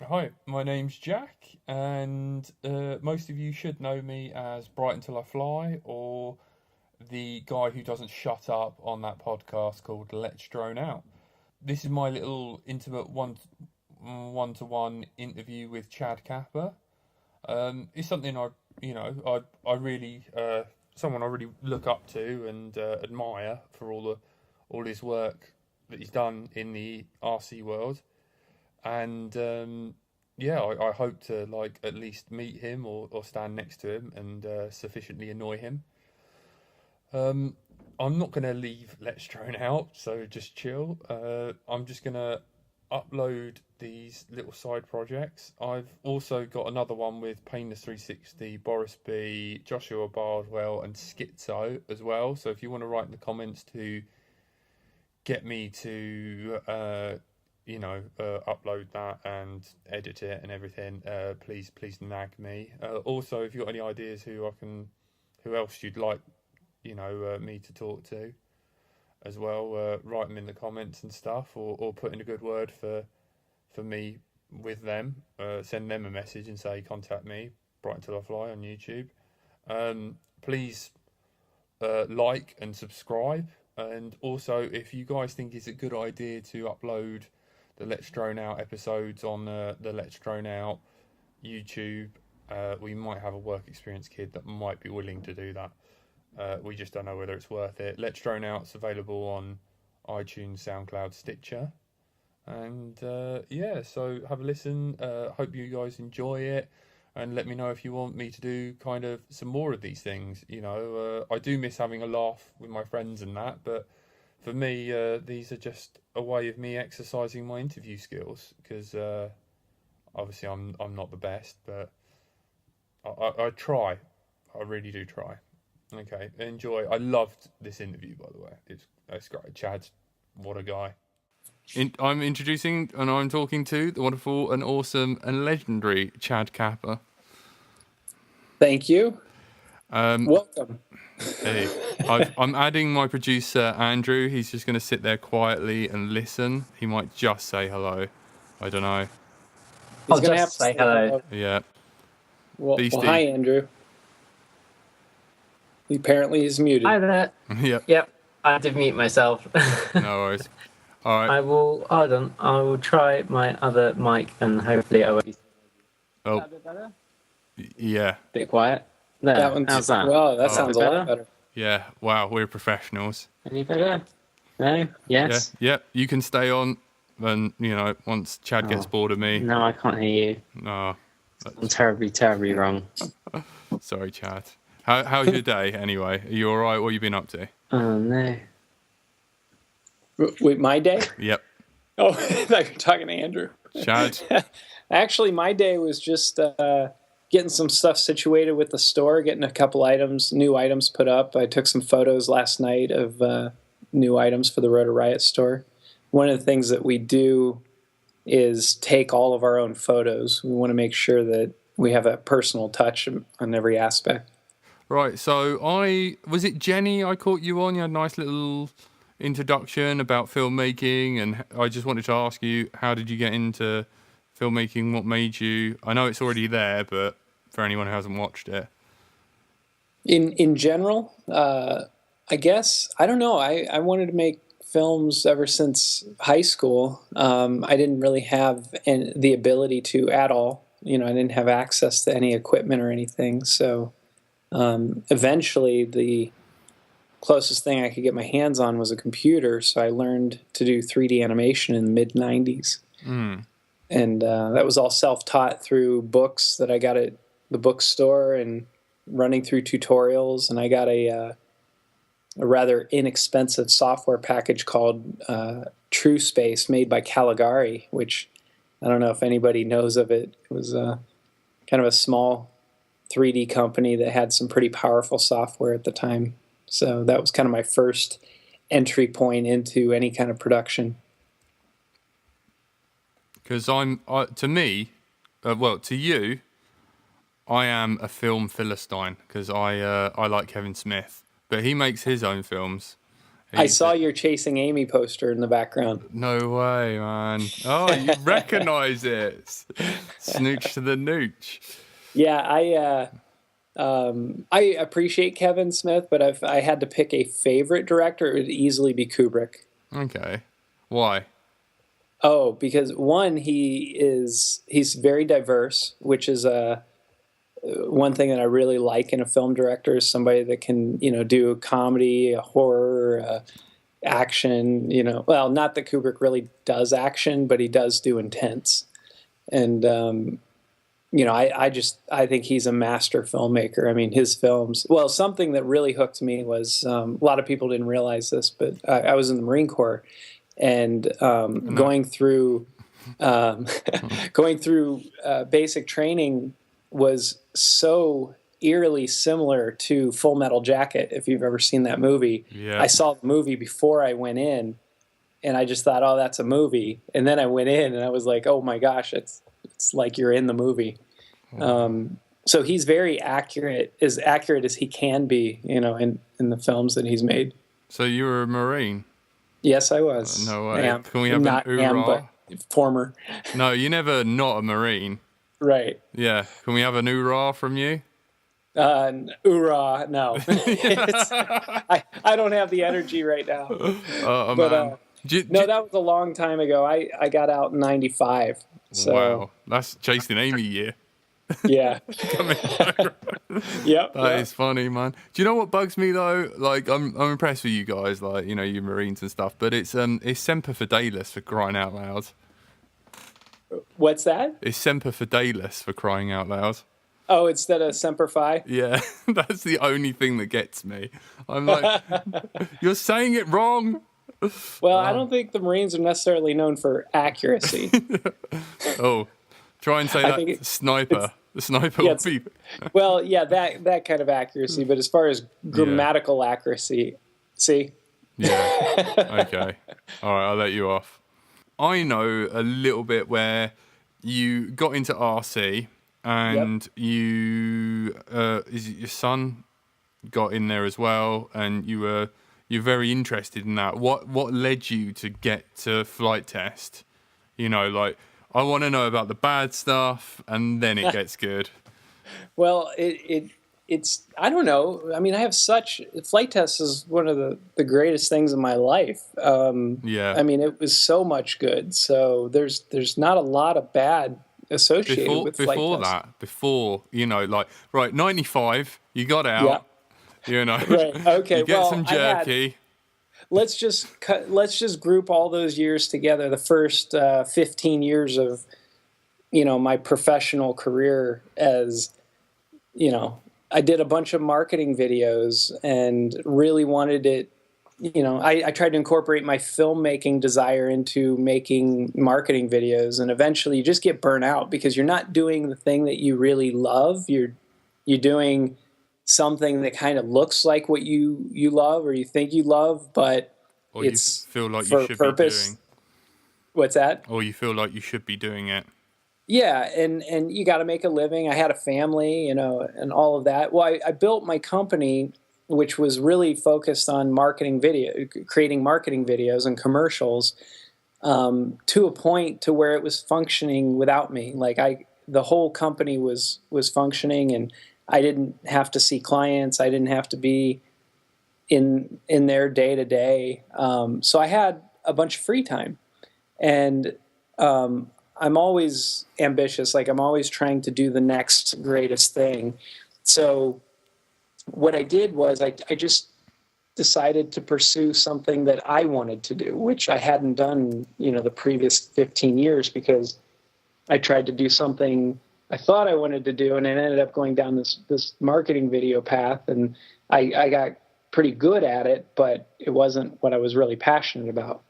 Hi, my name's Jack, and most of you should know me as Bright Until I Fly, or the guy who doesn't shut up on that podcast called Let's Drone Out. This is my little intimate one-to-one interview with Chad Kapper. It's something I really someone I really look up to and admire for all his work that he's done in the RC world. And yeah, I hope to like at least meet him or stand next to him and sufficiently annoy him. I'm not gonna leave Let's Drone Out, so just chill. I'm just gonna upload these little side projects. I've also got another one with Painless 360, Boris B, Joshua Bardwell, and Schizo as well. So if you want to write in the comments to get me to upload that and edit it and everything, please nag me. Also, if you've got any ideas who else you'd like, me to talk to as well, write them in the comments and stuff, or put in a good word for me with them. Send them a message and say contact me, Bright Until I Fly on YouTube. Please like and subscribe. And also, if you guys think it's a good idea to upload the Let's Drone Out episodes on the Let's Drone Out YouTube, we might have a work experience kid that might be willing to do that. We just don't know whether it's worth it. Let's Drone Out's available on iTunes, SoundCloud, Stitcher. And so have a listen. Hope you guys enjoy it. And let me know if you want me to do kind of some more of these things. I do miss having a laugh with my friends and that, but for me, these are just a way of me exercising my interview skills, because obviously I'm not the best, but I try. I really do try. Okay, enjoy. I loved this interview, by the way. It's great. Chad, what a guy. I'm introducing and I'm talking to the wonderful and awesome and legendary Chad Kapper. Thank you. Welcome. Hey, I'm adding my producer Andrew. He's just going to sit there quietly and listen. He might just say hello. I don't know. He's going to have to say hello. Yeah. Well, hi, Andrew. Apparently he's muted. Hi there. Yep. I did mute myself. No worries. All right. Hold on. I will try my other mic and hopefully I will. Oh. Is that a bit better? Yeah. A bit quiet. There. How's that? Wow, that sounds a lot better. Yeah. Wow, we're professionals. Any better? No? Yes? Yeah. You can stay on and, once Chad gets bored of me. No, I can't hear you. No. I'm terribly wrong. Sorry, Chad. How's your day anyway? Are you all right? What have you been up to? Oh, no. Wait, my day? Yep. Oh, I thought you were talking to Andrew. Chad? Actually, my day was just getting some stuff situated with the store, getting a couple new items put up. I took some photos last night of new items for the Rotor Riot store. One of the things that we do is take all of our own photos. We want to make sure that we have a personal touch on every aspect. Right, so was it Jenny I caught you on? You had a nice little introduction about filmmaking, and I just wanted to ask you, how did you get into filmmaking? What made you? I know it's already there, but for anyone who hasn't watched it. In general, I guess, I don't know. I wanted to make films ever since high school. I didn't really have the ability to at all. I didn't have access to any equipment or anything, so eventually the closest thing I could get my hands on was a computer, so I learned to do 3D animation in the mid-90s. And that was all self-taught through books that I got at the bookstore and running through tutorials, and I got a rather inexpensive software package called True Space made by Caligari, which I don't know if anybody knows of it. It was kind of a small 3D company that had some pretty powerful software at the time. So that was kind of my first entry point into any kind of production. Because to you, I am a film philistine, because I like Kevin Smith, but he makes his own films, I saw your Chasing Amy poster in the background. No way, man. Oh, you recognize it. Snooch to the nooch. Yeah, I appreciate Kevin Smith, but if I had to pick a favorite director, it would easily be Kubrick. Okay. Why? Oh, because one, he's very diverse, which is one thing that I really like in a film director is somebody that can, do a comedy, a horror, action, well, not that Kubrick really does action, but he does do intense. And, I think he's a master filmmaker. I mean, his films, well, something that really hooked me was, a lot of people didn't realize this, but I was in the Marine Corps and going through basic training was so eerily similar to Full Metal Jacket. If you've ever seen that movie, I saw the movie before I went in, and I just thought, "Oh, that's a movie." And then I went in, and I was like, "Oh my gosh, it's like you're in the movie." So he's very accurate as he can be, in the films that he's made. So you were a Marine? Yes, I was. No way. Can we have an hoorah? But former. No, you never not a Marine. Right. Yeah. Can we have an hoorah from you? Hoorah, no. I don't have the energy right now. Man. No, that was a long time ago. I got out in 95. So. Wow. That's Chasing Amy year. Yeah. Yep. That is funny, man. Do you know what bugs me though? Like, I'm impressed with you guys, like, you Marines and stuff, but it's Semper Fidelis for crying out loud. What's that? It's Semper Fidelis for crying out loud. Oh, instead of Semper Fi? Yeah, that's the only thing that gets me. I'm like, you're saying it wrong. Well, I don't think the Marines are necessarily known for accuracy. Oh, try and say that sniper. The sniper will be. Well, yeah, that kind of accuracy, but as far as grammatical accuracy, see? Yeah. Okay. All right, I'll let you off. I know a little bit where you got into RC and you, is it your son got in there as well, and you're very interested in that. What led you to get to Flite Test? Like, I want to know about the bad stuff, and then it gets good. Well, it's I don't know. I mean, Flite Test is one of the greatest things in my life. I mean, it was so much good. So there's not a lot of bad associated with Flite Test. Before, right, 95, you got out, Right. Okay. You get some jerky. Let's just group all those years together. The first 15 years of, my professional career as, I did a bunch of marketing videos and really wanted it. I tried to incorporate my filmmaking desire into making marketing videos, and eventually you just get burnt out because you're not doing the thing that you really love. You're doing something that kind of looks like what you love or you think you love, but or it's you feel like for you should purpose. be doing. What's that? Or you feel like you should be doing it. Yeah, and you got to make a living. I had a family, and all of that. Well, I built my company, which was really focused on creating marketing videos and commercials, to a point to where it was functioning without me. Like the whole company was functioning, and I didn't have to see clients. I didn't have to be in their day to day. So I had a bunch of free time, and I'm always ambitious. Like I'm always trying to do the next greatest thing. So what I did was I just decided to pursue something that I wanted to do, which I hadn't done, the previous 15 years, because I tried to do something I thought I wanted to do, and it ended up going down this marketing video path, and I got pretty good at it, but it wasn't what I was really passionate about.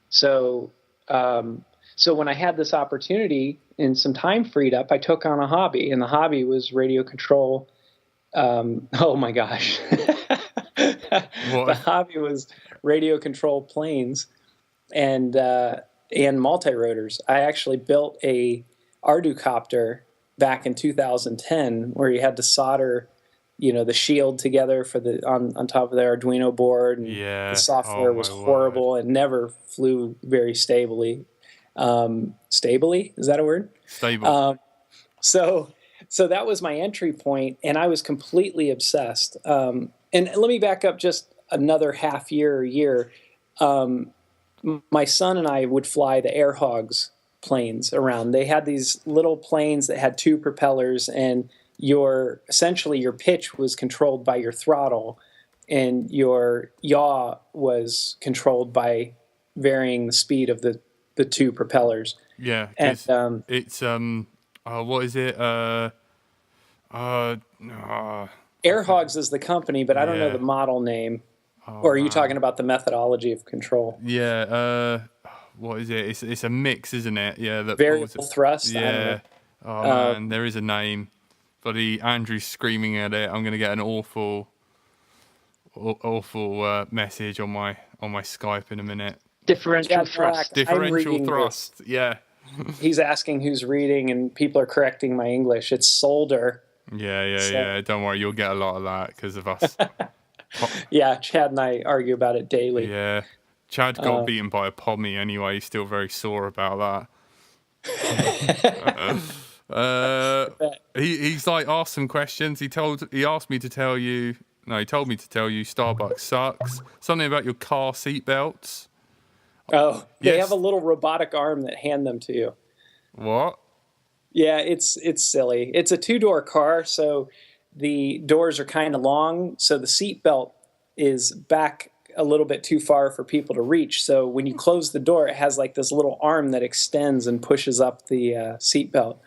So when I had this opportunity and some time freed up, I took on a hobby, and the hobby was radio control. Oh my gosh. The hobby was radio control planes and multi-rotors. I actually built a Arducopter back in 2010 where you had to solder the shield together for on top of the Arduino board, and Yeah. the software Oh, was my word. horrible and never flew very stably. Stably, is that a word? Stable. So that was my entry point, and I was completely obsessed. And let me back up just another half year or year. My son and I would fly the Air Hogs planes around. They had these little planes that had two propellers, and essentially your pitch was controlled by your throttle, and your yaw was controlled by varying the speed of the two propellers. Yeah, And because it's what is it? Air Hogs is the company, but I don't know Yeah. the model name. Oh, Or are you man. talking about the methodology of control? Yeah. What is it? It's a mix, isn't it? Yeah. That Variable thrust? I don't Yeah. know. Oh man, there is a name. Bloody Andrew's screaming at it. I'm gonna get an awful message on my Skype in a minute. Differential Yeah, thrust. I'm Differential reading thrust. this. Yeah. He's asking who's reading, and people are correcting my English. It's solder. Yeah. So- Don't worry, you'll get a lot of that because of us. Yeah, Chad and I argue about it daily. Yeah. Chad got beaten by a pommy anyway. He's still very sore about that. He's like asked some questions. He told me to tell you Starbucks sucks. Something about your car seat belts. Oh, they Yes. have a little robotic arm that hand them to you. What? Yeah, it's silly. It's a two-door car, so the doors are kind of long, so the seat belt is back a little bit too far for people to reach. So when you close the door, it has like this little arm that extends and pushes up the seat belt.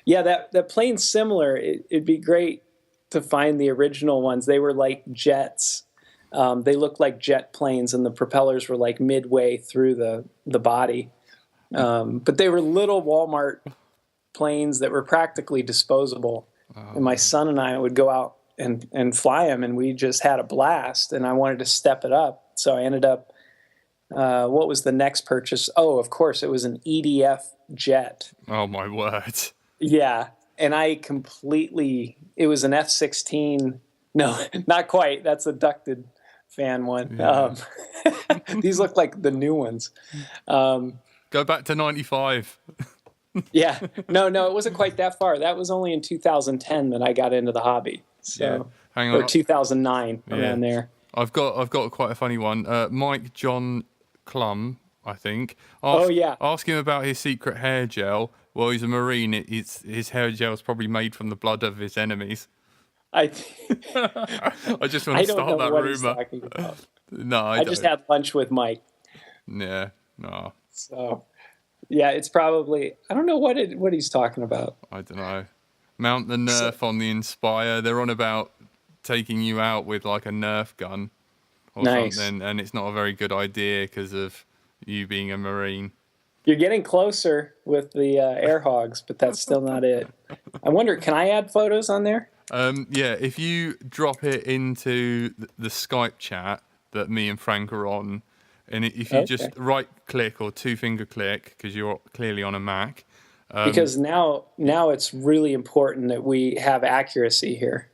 Yeah, that plane's similar. It'd be great to find the original ones. They were like jets. They looked like jet planes, and the propellers were like midway through the body. But they were little Walmart planes that were practically disposable. And my son and I would go out and fly them, and we just had a blast. And I wanted to step it up, so I ended up. What was the next purchase? Oh, of course, it was an EDF jet. Oh my word. Yeah, and it was an F-16. No, not quite. That's a ducted fan one. Yeah. These look like the new ones. Go back to 95. Yeah, no, it wasn't quite that far. That was only in 2010 that I got into the hobby. So, Yeah. Hang on. or 2009, around there. I've got quite a funny one. Mike John Clum, I think. Yeah. Ask him about his secret hair gel. Well, he's a Marine. His hair gel is probably made from the blood of his enemies. I just want to don't know start that what he's rumor. talking about. No, I I don't. just had lunch with Mike. Yeah, no, So, yeah, it's probably, I don't know what he's talking about. I don't know. Mount the Nerf on the Inspire. They're on about taking you out with like a Nerf gun or Nice. something, and it's not a very good idea because of you being a Marine. You're getting closer with the air hogs, but that's still not it. I wonder, can I add photos on there? Yeah, if you drop it into the Skype chat that me and Frank are on, and if you just right click or two finger click, because you're clearly on a Mac. Because now it's really important that we have accuracy here.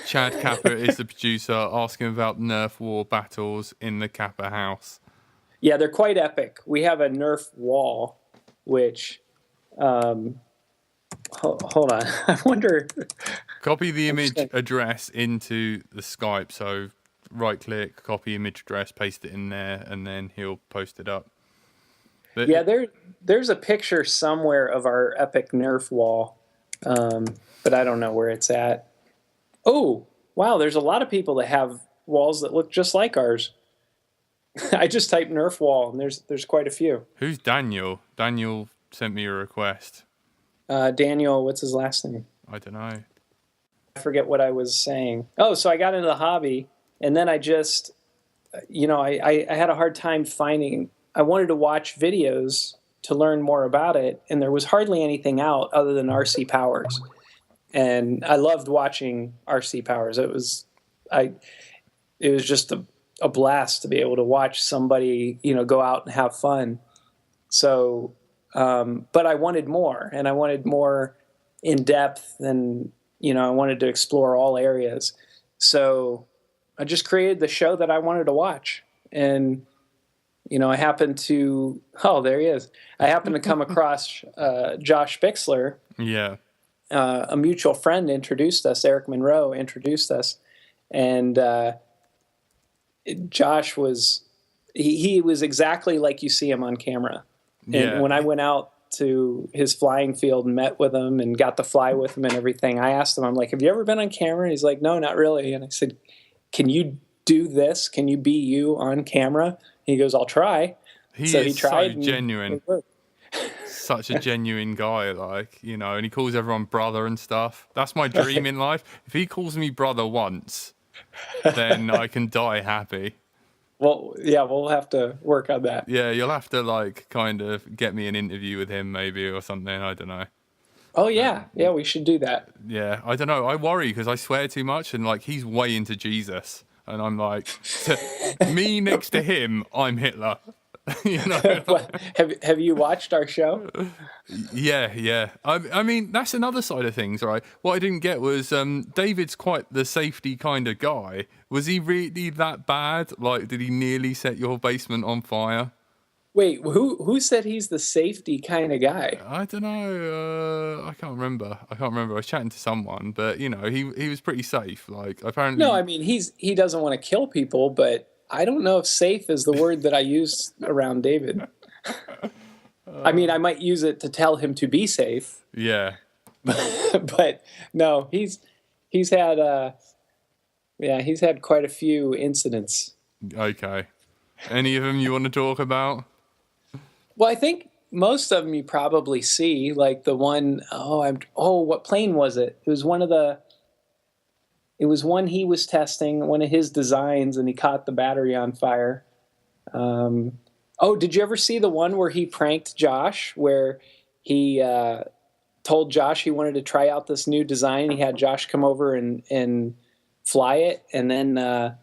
Chad Kapper is the producer, asking about Nerf war battles in the Kapper house. Yeah, they're quite epic. We have a Nerf wall, which, hold on, I wonder. Copy the image address into the Skype. So right click, copy image address, paste it in there, and then he'll post it up. But Yeah, there's a picture somewhere of our epic Nerf wall, but I don't know where it's at. Oh, wow, there's a lot of people that have walls that look just like ours. I just typed Nerf wall, and there's quite a few. Who's Daniel? Daniel sent me a request. Daniel, what's his last name? I don't know. I forget what I was saying. Oh, so I got into the hobby, and then I just, I had a hard time finding. I wanted to watch videos to learn more about it, and there was hardly anything out other than RC Powers. And I loved watching RC Powers. It was just a blast to be able to watch somebody, go out and have fun. So, but I wanted more, and I wanted more in depth and, I wanted to explore all areas. So I just created the show that I wanted to watch. And, I happened to, oh, there he is. I happened to come across Josh Bixler. Yeah. A mutual friend introduced us, Eric Monroe introduced us. And Josh was, he was exactly like you see him on camera. And Yeah. when I went out to his flying field and met with him and got to fly with him and everything, I asked him, I'm like, have you ever been on camera? And he's like, no, not really. And I said, can you do this? Can you be you on camera? And he goes, I'll try. He so is he tried so genuine. Such a genuine guy, like, and he calls everyone brother and stuff. That's my dream in life. If he calls me brother once, then I can die happy. Well, yeah, we'll have to work on that. Yeah, you'll have to, like, kind of get me an interview with him maybe or something. I don't know. Oh, yeah. Yeah, we should do that. Yeah, I don't know. I worry because I swear too much and, like, he's way into Jesus. And I'm like, me next to him, I'm Hitler. Have you watched our show? Yeah. I mean, that's another side of things, right? What I didn't get was David's quite the safety kind of guy. Was he really that bad? Like, did he nearly set your basement on fire? Wait, who said he's the safety kind of guy? I don't know. I can't remember. I was chatting to someone, but he was pretty safe. Like, apparently. No, I mean he doesn't want to kill people, but I don't know if safe is the word that I use around David. I mean, I might use it to tell him to be safe. Yeah. But no, he's had he's had quite a few incidents. Okay. Any of them you want to talk about? Well, I think most of them you probably see, like the one, what plane was it? It was one he was testing, one of his designs, and he caught the battery on fire. Did you ever see the one where he pranked Josh, where he told Josh he wanted to try out this new design? He had Josh come over and fly it, and then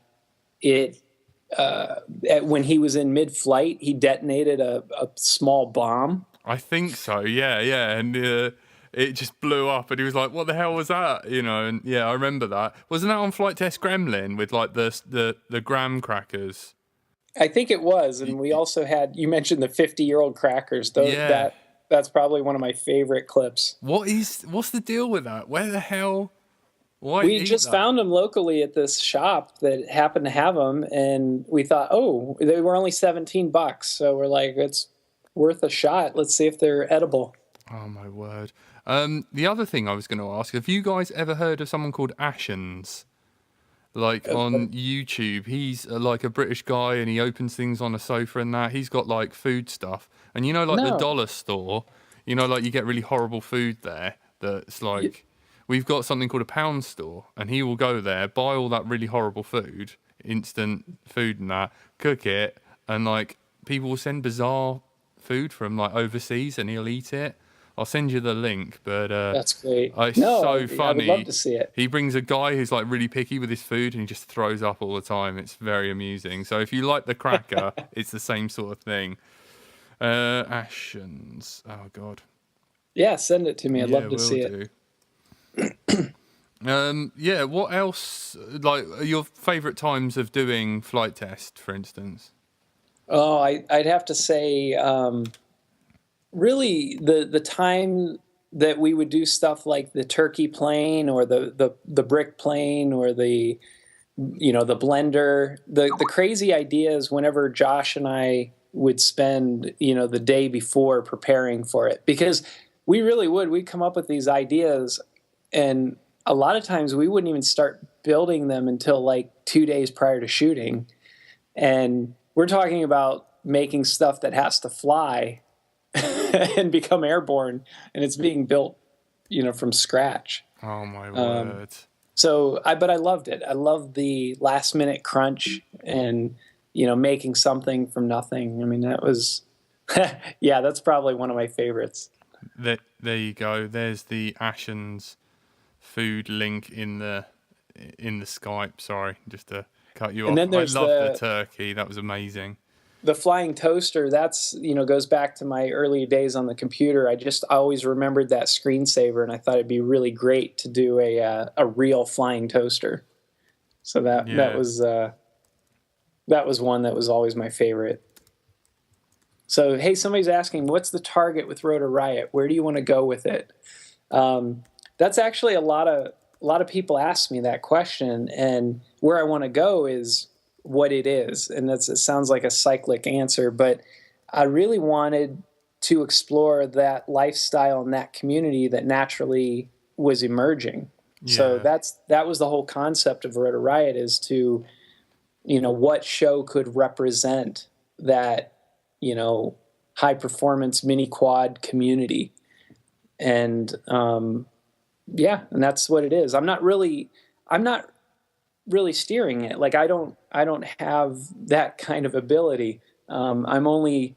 when he was in mid-flight, he detonated a small bomb. I think so, yeah, and it just blew up, and he was like, "What the hell was that?" And yeah, I remember that. Wasn't that on Flight Test Gremlin with like the graham crackers? I think it was, and we also had. You mentioned the 50-year-old crackers. That's probably one of my favorite clips. What's the deal with that? Where the hell? Why we just found them locally at this shop that happened to have them, and we thought, they were only $17, so we're like, it's worth a shot. Let's see if they're edible. Oh my word! The other thing I was going to ask: have you guys ever heard of someone called Ashens? Like on YouTube, he's like a British guy, and he opens things on a sofa and that. He's got like food stuff, and the dollar store. Like you get really horrible food there. That's like. We've got something called a pound store, and he will go there, buy all that really horrible food, instant food and that, cook it, and like people will send bizarre food from like overseas, and he'll eat it. I'll send you the link, but that's great. It's so funny. I would love to see it. He brings a guy who's like really picky with his food, and he just throws up all the time. It's very amusing. So if you like the cracker, it's the same sort of thing. Ashens. Oh God. Yeah, send it to me. I'd love to see it. What else? Like your favorite times of doing flight test, for instance? Oh, I'd have to say, really the time that we would do stuff like the turkey plane or the brick plane or the blender, the crazy ideas whenever Josh and I would spend, the day before preparing for it, because we'd come up with these ideas, and a lot of times we wouldn't even start building them until like 2 days prior to shooting. And we're talking about making stuff that has to fly and become airborne, and it's being built, from scratch. Oh my word. But I loved it. I loved the last minute crunch and, making something from nothing. I mean, that was, that's probably one of my favorites. There you go. There's the Ashens food link in the Skype. Sorry, just to cut you off. I love the turkey. That was amazing. the flying toaster, that's, goes back to my early days on the computer. I always remembered that screensaver, and I thought it'd be really great to do a real flying toaster. So that was one that was always my favorite. So, hey, somebody's asking, what's the target with Rotor Riot? Where do you want to go with it? That's actually a lot of people ask me that question, and where I want to go is what it is. And it sounds like a cyclic answer, but I really wanted to explore that lifestyle and that community that naturally was emerging. Yeah. So that was the whole concept of Rotor Riot, is to, what show could represent that, high performance mini quad community. And, and that's what it is. I'm not really steering it. Like, I don't have that kind of ability. I'm only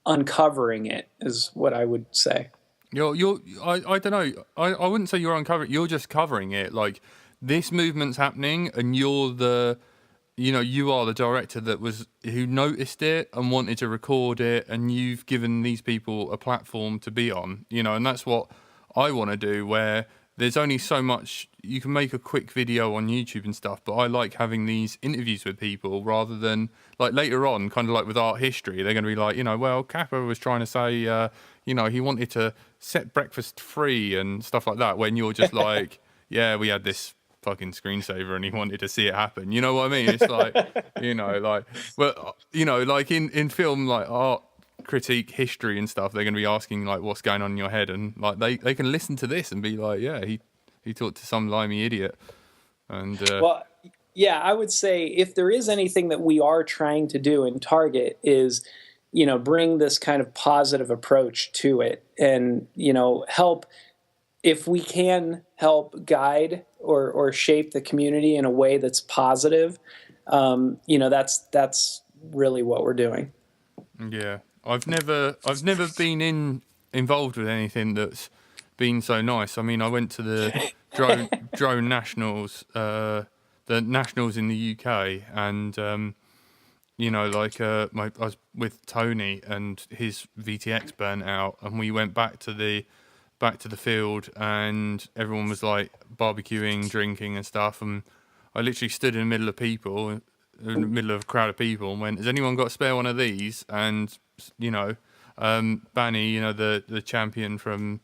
uncovering it, is what I would say. I don't know. I wouldn't say you're uncovering. You're just covering it. Like, this movement's happening, and you're you are the director who noticed it and wanted to record it, and you've given these people a platform to be on, and that's what I want to do, where there's only so much you can make a quick video on YouTube and stuff, but I like having these interviews with people rather than, like, later on, kind of like with art history, they're going to be like, well, Kapper was trying to say, he wanted to set breakfast free and stuff like that, when you're just like, yeah, we had this fucking screensaver and he wanted to see it happen. You know what I mean? It's like, like in film, like art critique, history and stuff, they're going to be asking, like, what's going on in your head, and like they can listen to this and be like, yeah, he talked to some limey idiot. And well, yeah, I would say if there is anything that we are trying to do in Target is, bring this kind of positive approach to it, and help, if we can help guide or shape the community in a way that's positive, that's really what we're doing. Yeah, I've never been involved with anything that's been so nice. I mean, I went to the drone nationals, the nationals in the UK, and I was with Tony, and his VTX burnt out, and we went back to the field, and everyone was like barbecuing, drinking and stuff, and I literally stood in the middle of a crowd of people, and went, has anyone got a spare one of these? And Banny, the champion from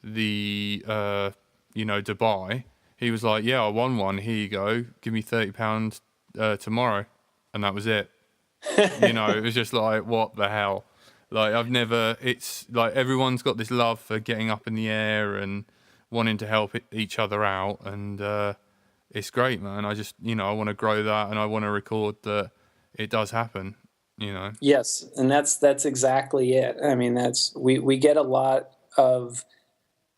the Dubai, he was like, yeah, I won one, here you go, give me £30 tomorrow. And that was it. It was just like, what the hell? Like, it's like everyone's got this love for getting up in the air and wanting to help each other out, and it's great, man. I just, I want to grow that, and I want to record that it does happen, Yes, and that's exactly it. I mean, we get a lot of,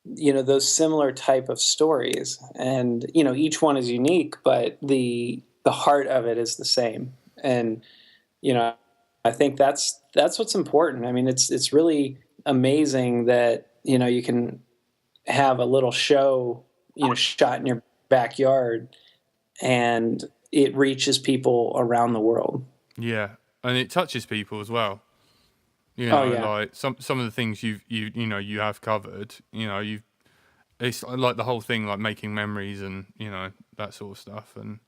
those similar type of stories, and each one is unique, but the heart of it is the same. And I think that's what's important. I mean, it's really amazing that you can have a little show shot in your backyard, and it reaches people around the world. Yeah, and it touches people as well. Like some of the things you have covered. It's like the whole thing, like making memories and that sort of stuff, and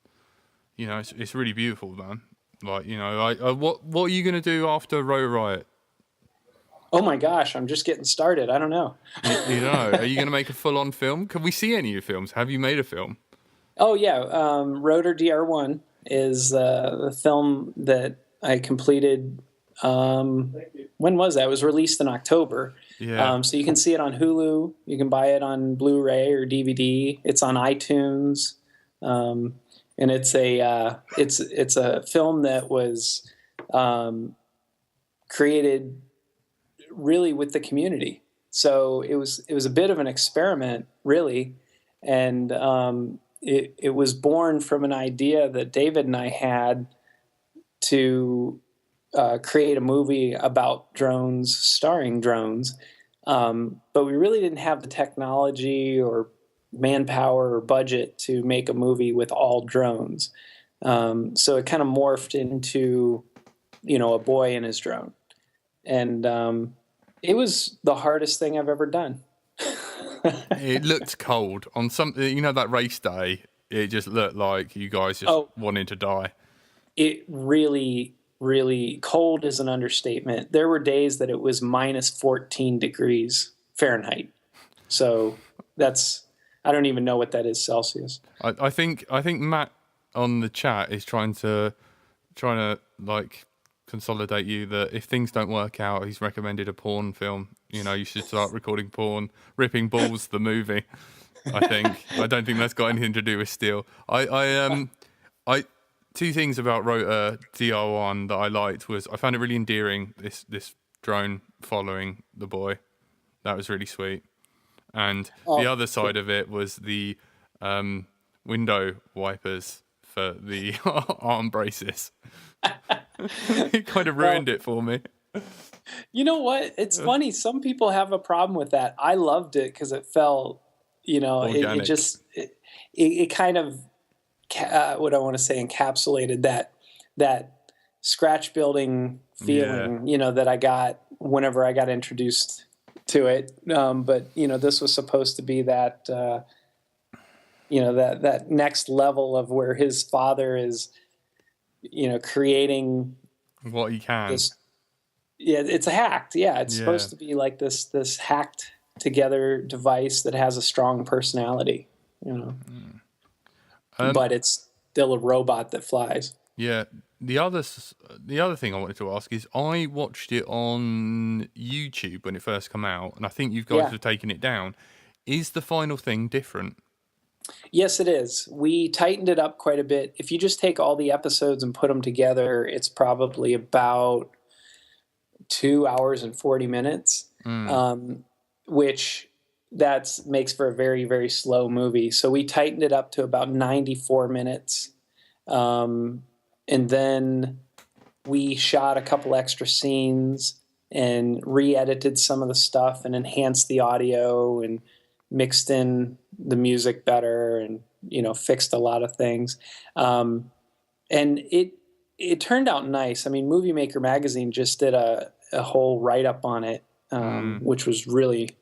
it's really beautiful, man. Like, what are you gonna do after Rotor Riot? Oh my gosh, I'm just getting started. I don't know. You know, are you gonna make a full-on film? Can we see any of your films? Have you made a film? Oh yeah, Rotor DR1 is the film that I completed. When was that? It was released in October. Yeah. So you can see it on Hulu. You can buy it on Blu-ray or DVD. It's on iTunes. And it's a film that was created really with the community. So it was a bit of an experiment, really, and it was born from an idea that David and I had to create a movie about drones, starring drones, but we really didn't have the technology or manpower or budget to make a movie with all drones. So it kind of morphed into a boy in his drone. And it was the hardest thing I've ever done. It looked cold on some, that race day. It just looked like you guys just wanted to die. It really, really cold is an understatement. There were days that it was minus 14 degrees Fahrenheit. So I don't even know what that is Celsius. I think Matt on the chat is trying to like consolidate you that if things don't work out, he's recommended a porn film. You should start recording porn, Ripping Balls the movie. I don't think that's got anything to do with steel. I two things about Rotor DR1 that I liked was I found it really endearing, this drone following the boy. That was really sweet. And the other side of it was the window wipers for the arm braces. It kind of ruined it for me. You know what? It's funny. Some people have a problem with that. I loved it because it felt, it kind of, what I want to say, encapsulated that scratch building feeling, that I got whenever I got introduced to it. But this was supposed to be that, that next level of where his father is, creating what he can. It's hacked. Yeah, it's supposed to be like this hacked together device that has a strong personality, but it's still a robot that flies. Yeah. The other thing I wanted to ask is I watched it on YouTube when it first came out, and I think you guys have taken it down. Is the final thing different? Yes, it is. We tightened it up quite a bit. If you just take all the episodes and put them together, it's probably about 2 hours and 40 minutes, which makes for a very, very slow movie. So we tightened it up to about 94 minutes. And then we shot a couple extra scenes and re-edited some of the stuff and enhanced the audio and mixed in the music better and, fixed a lot of things. And it turned out nice. I mean, Movie Maker Magazine just did a whole write-up on it, which was really,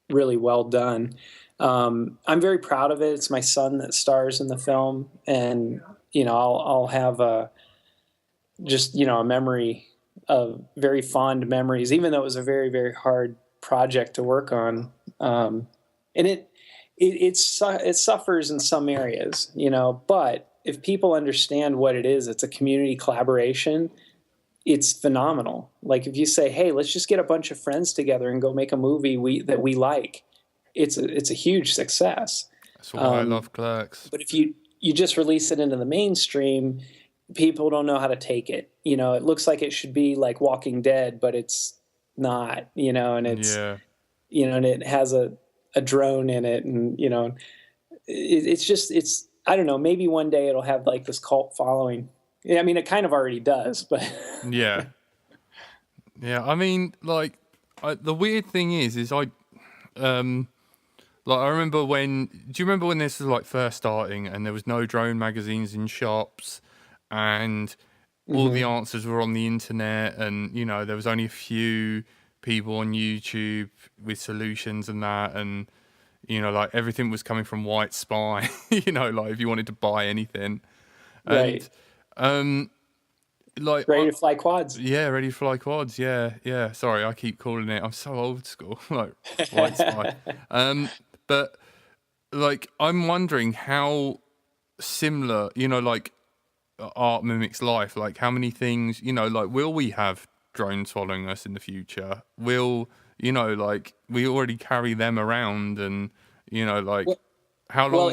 really well done. I'm very proud of it. It's my son that stars in the film, and I'll have a memory of very fond memories, even though it was a very, very hard project to work on. And it suffers in some areas, but if people understand what it is, it's a community collaboration. It's phenomenal. Like if you say, hey, let's just get a bunch of friends together and go make a movie that we like, it's a huge success. That's why I love Clerks. But if you just release it into the mainstream, people don't know how to take it. It looks like it should be like Walking Dead, but it's not, and it's, and it has a drone in it, and, it's I don't know, maybe one day it'll have like this cult following. I mean, it kind of already does, but yeah. I mean, like, the weird thing is I remember do you remember when this was like first starting and there was no drone magazines in shops and all the answers were on the internet, and there was only a few people on YouTube with solutions and that, and like everything was coming from White Spy, like if you wanted to buy anything. Right. And like Ready to Fly Quads. Yeah, Ready to Fly Quads. Yeah. Sorry, I keep calling it. I'm so old school, like White Spy. But like I'm wondering how similar, like art mimics life. Like how many things, like will we have drones following us in the future? Will like we already carry them around, and how long? Well,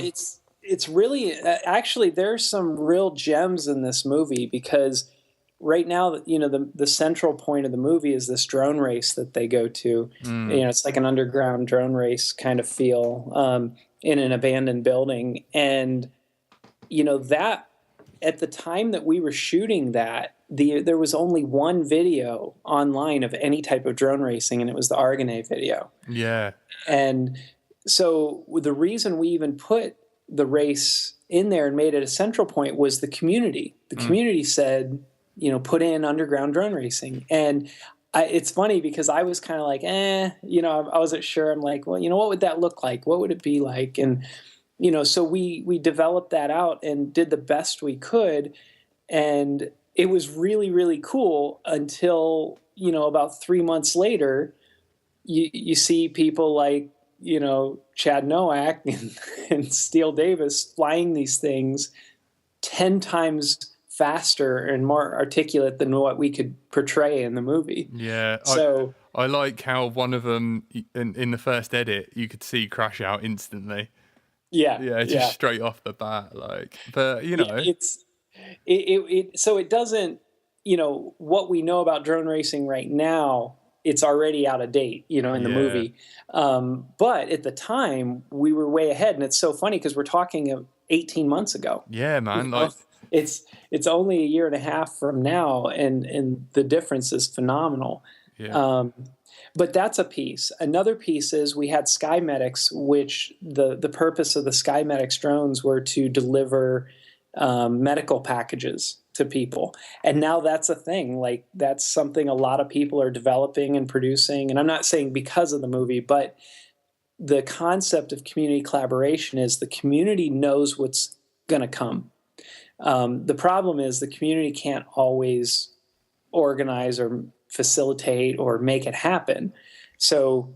it's really actually there's some real gems in this movie, because right now the central point of the movie is this drone race that they go to. It's like an underground drone race kind of feel in an abandoned building, and that at the time that we were shooting that, there was only one video online of any type of drone racing, and it was the Argonne video. Yeah. And so the reason we even put the race in there and made it a central point was the community. The community said, put in underground drone racing. And it's funny because I was kind of like, I wasn't sure. I'm like, well, what would that look like? What would it be like? And, so we developed that out and did the best we could. And it was really, really cool until, about 3 months later, you see people like, Chad Nowak and Steele Davis flying these things 10 times faster and more articulate than what we could portray in the movie. Yeah. So I like how one of them in the first edit you could see crash out instantly. Yeah, just straight off the bat, like. But so it doesn't, what we know about drone racing right now, it's already out of date, in the movie. But at the time, we were way ahead, and it's so funny because we're talking 18 months ago. Yeah, man. It's only a year and a half from now, and the difference is phenomenal. Yeah. But that's a piece. Another piece is we had Sky Medics, which the purpose of the Sky Medics drones were to deliver medical packages to people. And now that's a thing. Like, that's something a lot of people are developing and producing. And I'm not saying because of the movie, but the concept of community collaboration is the community knows what's going to come. The problem is the community can't always organize or facilitate or make it happen. So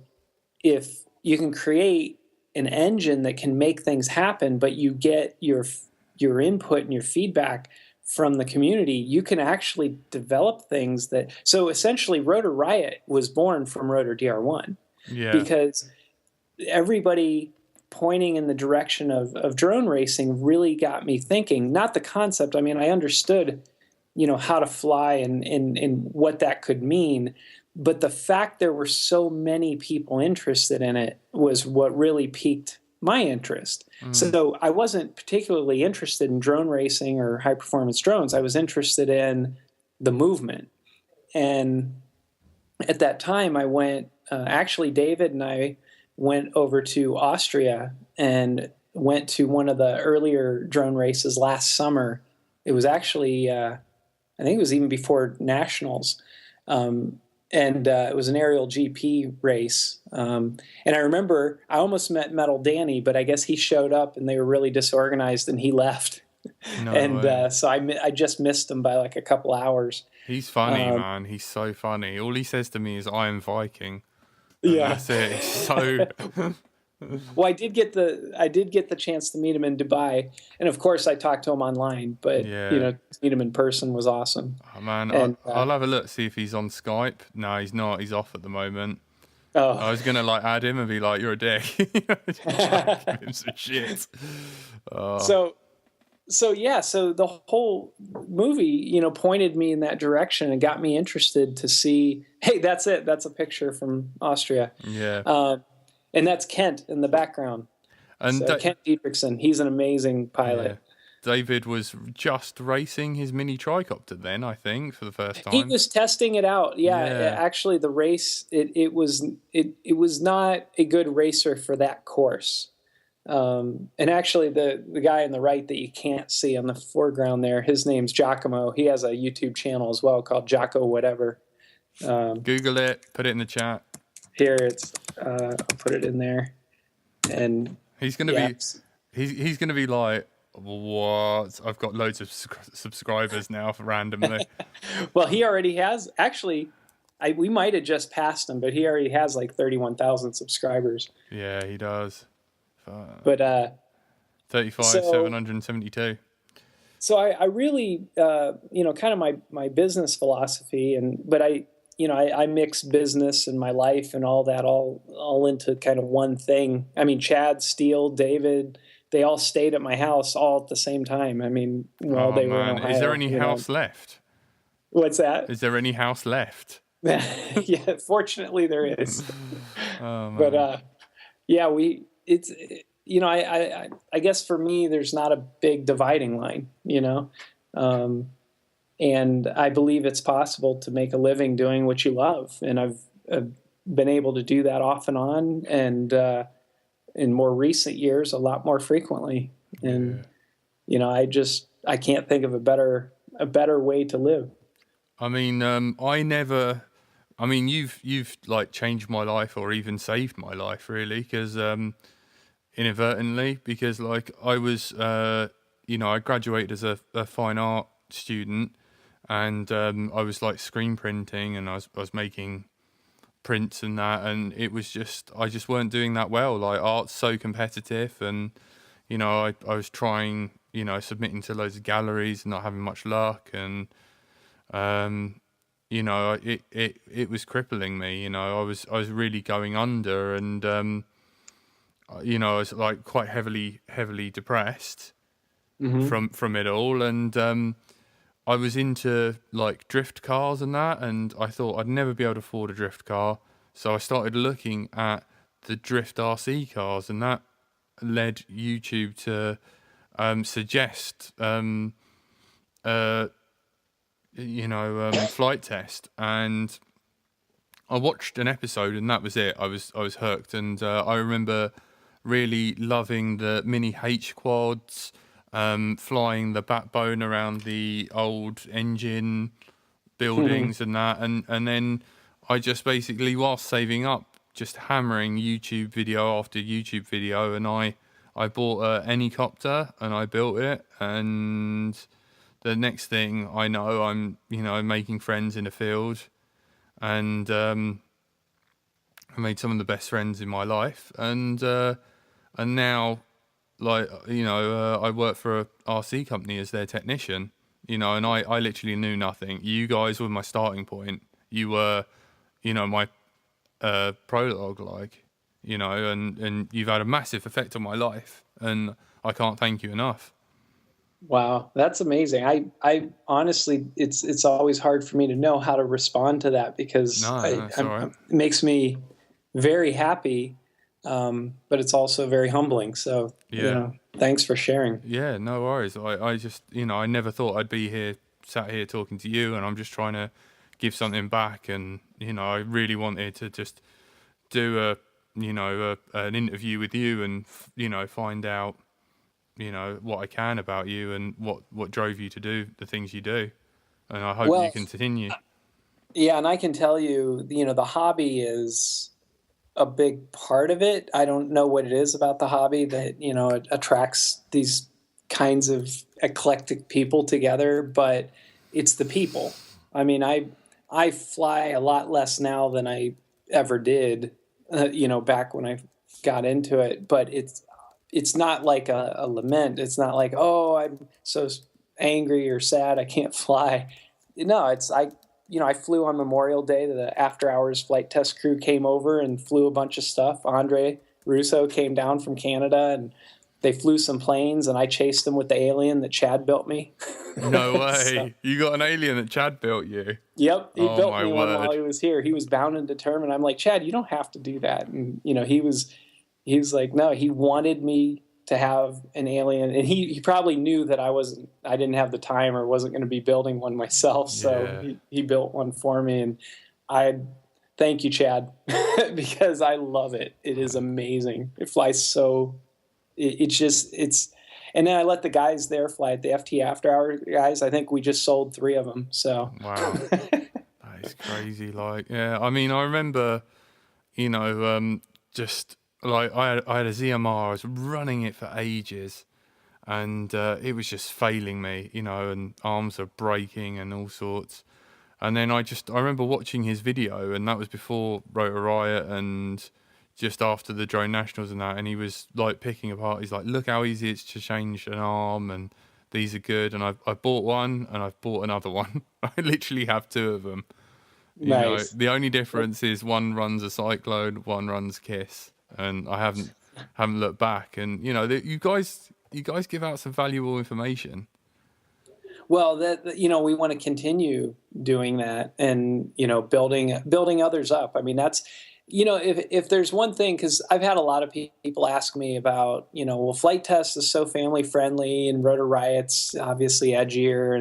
if you can create an engine that can make things happen, but you get your input and your feedback from the community, you can actually develop things that... So essentially, Rotor Riot was born from Rotor DR1. Yeah. Because everybody pointing in the direction of drone racing really got me thinking. Not the concept. I mean, I understood, how to fly and what that could mean. But the fact there were so many people interested in it was what really piqued my interest. So I wasn't particularly interested in drone racing or high performance drones. I was interested in the movement. And at that time I went, actually David and I went over to Austria and went to one of the earlier drone races last summer. It was actually, I think it was even before nationals. And it was an aerial GP race. And I remember I almost met Metal Danny, but I guess he showed up and they were really disorganized and he left. So I just missed him by like a couple hours. He's funny, man. He's so funny. All he says to me is, "I am Viking." And that's it. It's so... Well, I did get the chance to meet him in Dubai, and of course I talked to him online. But to meet him in person was awesome. Oh, man, I'll have a look, see if he's on Skype. No, he's not. He's off at the moment. Oh. I was gonna add him and be like, "You're a dick." Give him some shit. Oh. So the whole movie, pointed me in that direction and got me interested to see. Hey, that's it. That's a picture from Austria. Yeah. And that's Kent in the background. And Kent Dietrichson, he's an amazing pilot. Yeah. David was just racing his mini tricopter then, I think, for the first time. He was testing it out. Yeah. Actually, the race it was not a good racer for that course. And actually, the guy on the right that you can't see on the foreground there, his name's Giacomo. He has a YouTube channel as well called Jocko Whatever. Google it. Put it in the chat. Here it's. I'll put it in there, and he's gonna be. He's gonna be like, what? I've got loads of subscribers now for randomly. Well, he already has. Actually, we might have just passed him, but he already has like 31,000 subscribers. Yeah, he does. But 772. So I really, kind of my business philosophy, but I mix business and my life and all that all into kind of one thing. I mean, Chad, Steele, David, they all stayed at my house all at the same time. I mean, while they were in Ohio. Is there any house left? What's that? Is there any house left? Yeah, fortunately there is. Oh, man. But it's I guess for me there's not a big dividing line, and I believe it's possible to make a living doing what you love, and I've been able to do that off and on, and in more recent years a lot more frequently. And I can't think of a better way to live. I mean, I never. I mean, you've like changed my life or even saved my life, really, because inadvertently, because like I was, I graduated as a fine art student, and I was like screen printing, and I was making prints and that, and it was just I just weren't doing that well. Like art's so competitive, and I was trying, submitting to loads of galleries and not having much luck, and um, it was crippling me. I was really going under, and I was like quite heavily depressed Mm-hmm. from it all, and I was into like drift cars and that, and I thought I'd never be able to afford a drift car, so I started looking at the drift RC cars, and that led YouTube to suggest uh, flight test, and I watched an episode, and that was it. I was hooked, and I remember really loving the mini H quads, flying the backbone around the old engine buildings and that, and then I just basically, whilst saving up, just hammering YouTube video after YouTube video, and I bought a helicopter and I built it, and the next thing I know, I'm making friends in the field, and I made some of the best friends in my life, and now, like, I work for a RC company as their technician, and I literally knew nothing. You guys were my starting point. You were, my prologue, like, and you've had a massive effect on my life, and I can't thank you enough. Wow, that's amazing. I honestly, it's always hard for me to know how to respond to that because No, no, it's all right. it makes me very happy, but it's also very humbling. So, Yeah. thanks for sharing. Yeah, no worries. I just, I never thought I'd be here, sat here talking to you, and I'm just trying to give something back. And, I really wanted to just do an interview with you, and, find out, what I can about you, and what drove you to do the things you do. And I hope you Well, continue. yeah, and I can tell you, the hobby is a big part of it. I don't know what it is about the hobby that, it attracts these kinds of eclectic people together, but it's the people. I mean, I fly a lot less now than I ever did, back when I got into it, but it's not like a lament. It's not like, oh, I'm so angry or sad I can't fly. No, I flew on Memorial Day. The after hours flight test crew came over and flew a bunch of stuff. Andre Russo came down from Canada and they flew some planes, and I chased them with the alien that Chad built me. No So, way. You got an alien that Chad built you. yep, he Oh built my me one while word. he was here. He was bound and determined. I'm like, Chad, you don't have to do that. And he was like, no, he wanted me to have an alien, and he probably knew that I didn't have the time or wasn't going to be building one myself, so Yeah. he built one for me, and I thank you, Chad, because I love it. It is amazing. It flies so it's and then I let the guys there fly it, the FT after hour guys. I think we just sold 3 of them, so Wow. That is crazy. Like, yeah, I mean, I remember, just like I had a ZMR. I was running it for ages, and it was just failing me, and arms are breaking and all sorts. And then I remember watching his video, and that was before Rotor Riot and just after the Drone Nationals and that. And he was like picking apart. He's like, "Look how easy it's to change an arm, and these are good." And I bought one, and I've bought another one. I literally have 2 of them. nice. The only difference is one runs a Cyclone, one runs Kiss, and I haven't looked back. And you guys give out some valuable information. Well, we want to continue doing that, and building others up. I mean, that's if there's one thing, because I've had a lot of people ask me about, well, Flight Test is so family friendly, and Rotor Riot's obviously edgier,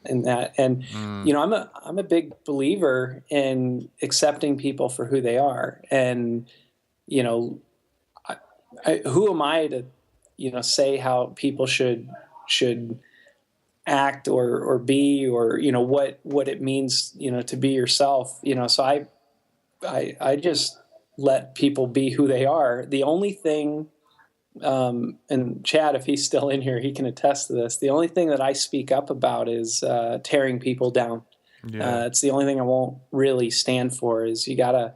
and that, and Mm, I'm a big believer in accepting people for who they are, and you know, who am I to say how people should act or be, or what it means to be yourself. So I just let people be who they are. The only thing, and Chad, if he's still in here, he can attest to this. The only thing that I speak up about is tearing people down. Yeah. It's the only thing I won't really stand for. Is you gotta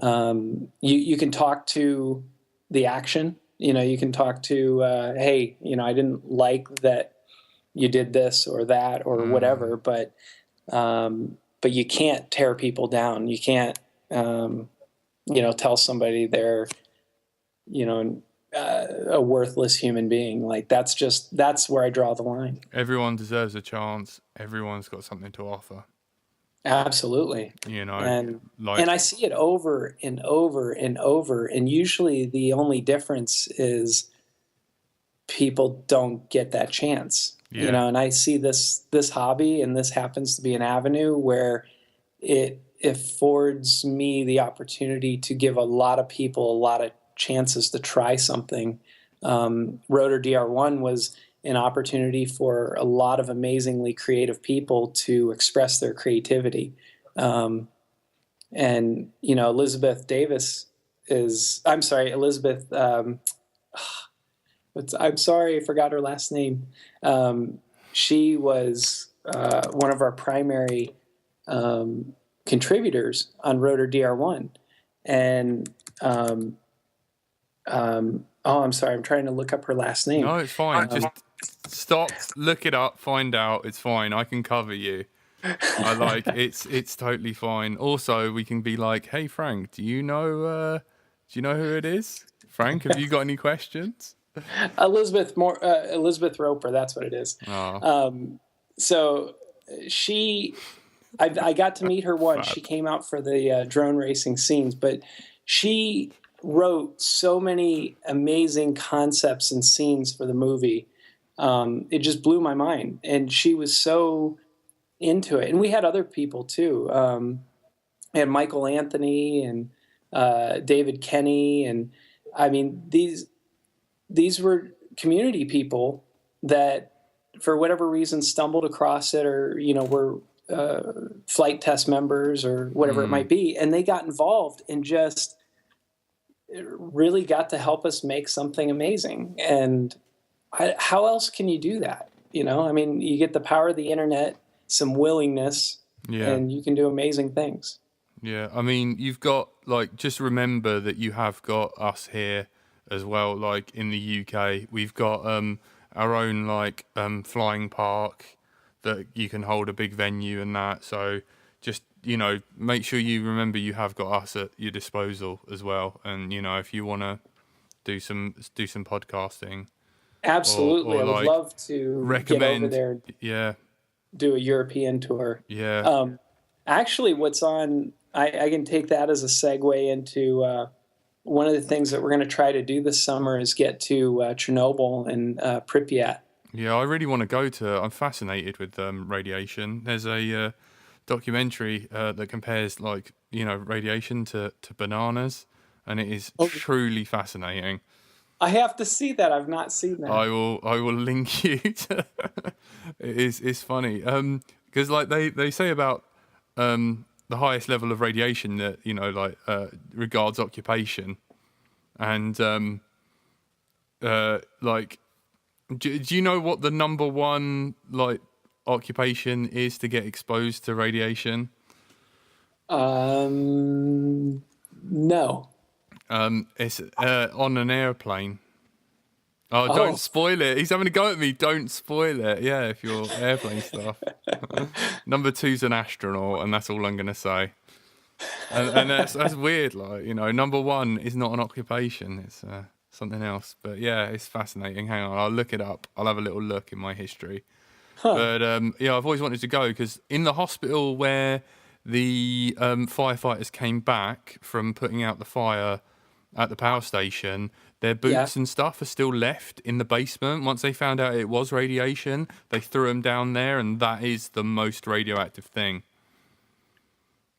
you can talk to the action. You can talk to hey, I didn't like that you did this or that or whatever, but you can't tear people down. You can't tell somebody they're a worthless human being. Like that's where I draw the line. Everyone deserves a chance. Everyone's got something to offer. Absolutely. And I see it over and over and over, and usually the only difference is people don't get that chance. And I see this hobby, and this happens to be an avenue where it affords me the opportunity to give a lot of people a lot of chances to try something. Rotor DR1 was an opportunity for a lot of amazingly creative people to express their creativity. And Elizabeth Davis Elizabeth, I'm sorry, I forgot her last name. She was one of our primary contributors on Rotor DR1. And I'm sorry, I'm trying to look up her last name. No, it's fine. Just stop, look it up, find out. It's fine. I can cover you. It's totally fine. Also, we can be like, hey Frank, do you know who it is? Frank, have you got any questions? Elizabeth Roper, that's what it is. Oh. So I got to meet her once. Fab. She came out for the drone racing scenes, but she wrote so many amazing concepts and scenes for the movie. It just blew my mind, and she was so into it. And we had other people too. We had Michael Anthony and David Kenny, and I mean these were community people that, for whatever reason, stumbled across it, or were flight test members or whatever it might be, and they got involved and just really got to help us make something amazing. And how else can you do that? I mean, you get the power of the internet, some willingness, and you can do amazing things. Yeah, I mean, you've got, just remember that you have got us here as well, in the UK. We've got our own, flying park that you can hold a big venue and that. So just, make sure you remember you have got us at your disposal as well. And, if you want to do some podcasting. Absolutely. Or I would love to recommend, get over there. Yeah. Do a European tour. Yeah. Actually, what's on, I can take that as a segue into one of the things that we're going to try to do this summer is get to Chernobyl and Pripyat. Yeah, I really want to go to. I'm fascinated with radiation. There's a documentary that compares radiation to bananas, and it is truly fascinating. I have to see that. I've not seen that. I will link you to. It's funny because they say about the highest level of radiation that regards occupation, and do you know what the number one occupation is to get exposed to radiation? No. It's on an airplane. Oh, don't spoil it. He's having a go at me. Don't spoil it. Yeah, if you're airplane stuff. Number 2's an astronaut, and that's all I'm going to say. And that's weird. Number 1 is not an occupation. It's something else. But yeah, it's fascinating. Hang on, I'll look it up. I'll have a little look in my history. Huh. But I've always wanted to go because in the hospital where the firefighters came back from putting out the fire at the power station, their boots and stuff are still left in the basement. Once they found out it was radiation, they threw them down there, and that is the most radioactive thing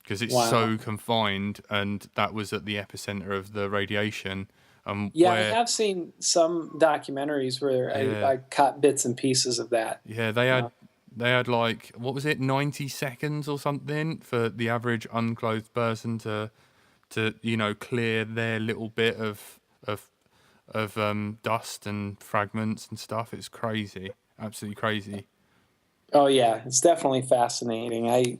because it's so confined, and that was at the epicenter of the radiation. Yeah, I where have seen some documentaries where yeah, I caught bits and pieces of that. yeah, they had like, what was it, 90 seconds or something for the average unclothed person to clear their little bit of dust and fragments and stuff. It's crazy, absolutely crazy. Oh yeah, it's definitely fascinating. I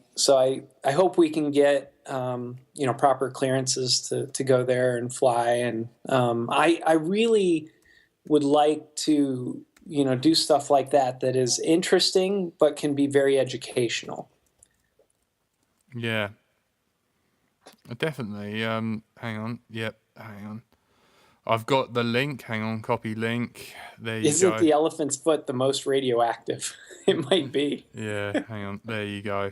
hope we can get proper clearances to go there and fly, and I really would like to do stuff like that is interesting but can be very educational. Yeah, definitely. Hang on. Yep, hang on. I've got the link. Hang on, copy link. There you Isn't go. the elephant's foot the most radioactive? It might be. Yeah, hang on. There you go.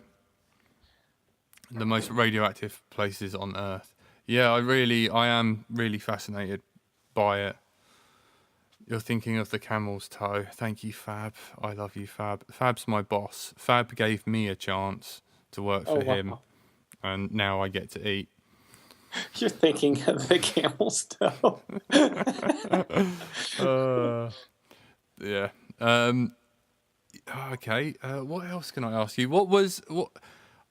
The most radioactive places on Earth. Yeah, I am really fascinated by it. You're thinking of the camel's toe. Thank you, Fab. I love you, Fab. Fab's my boss. Fab gave me a chance to work Oh for him, wow, and now I get to eat. you're thinking of the camel's toe. Uh, yeah. Okay. What else can I ask you? What?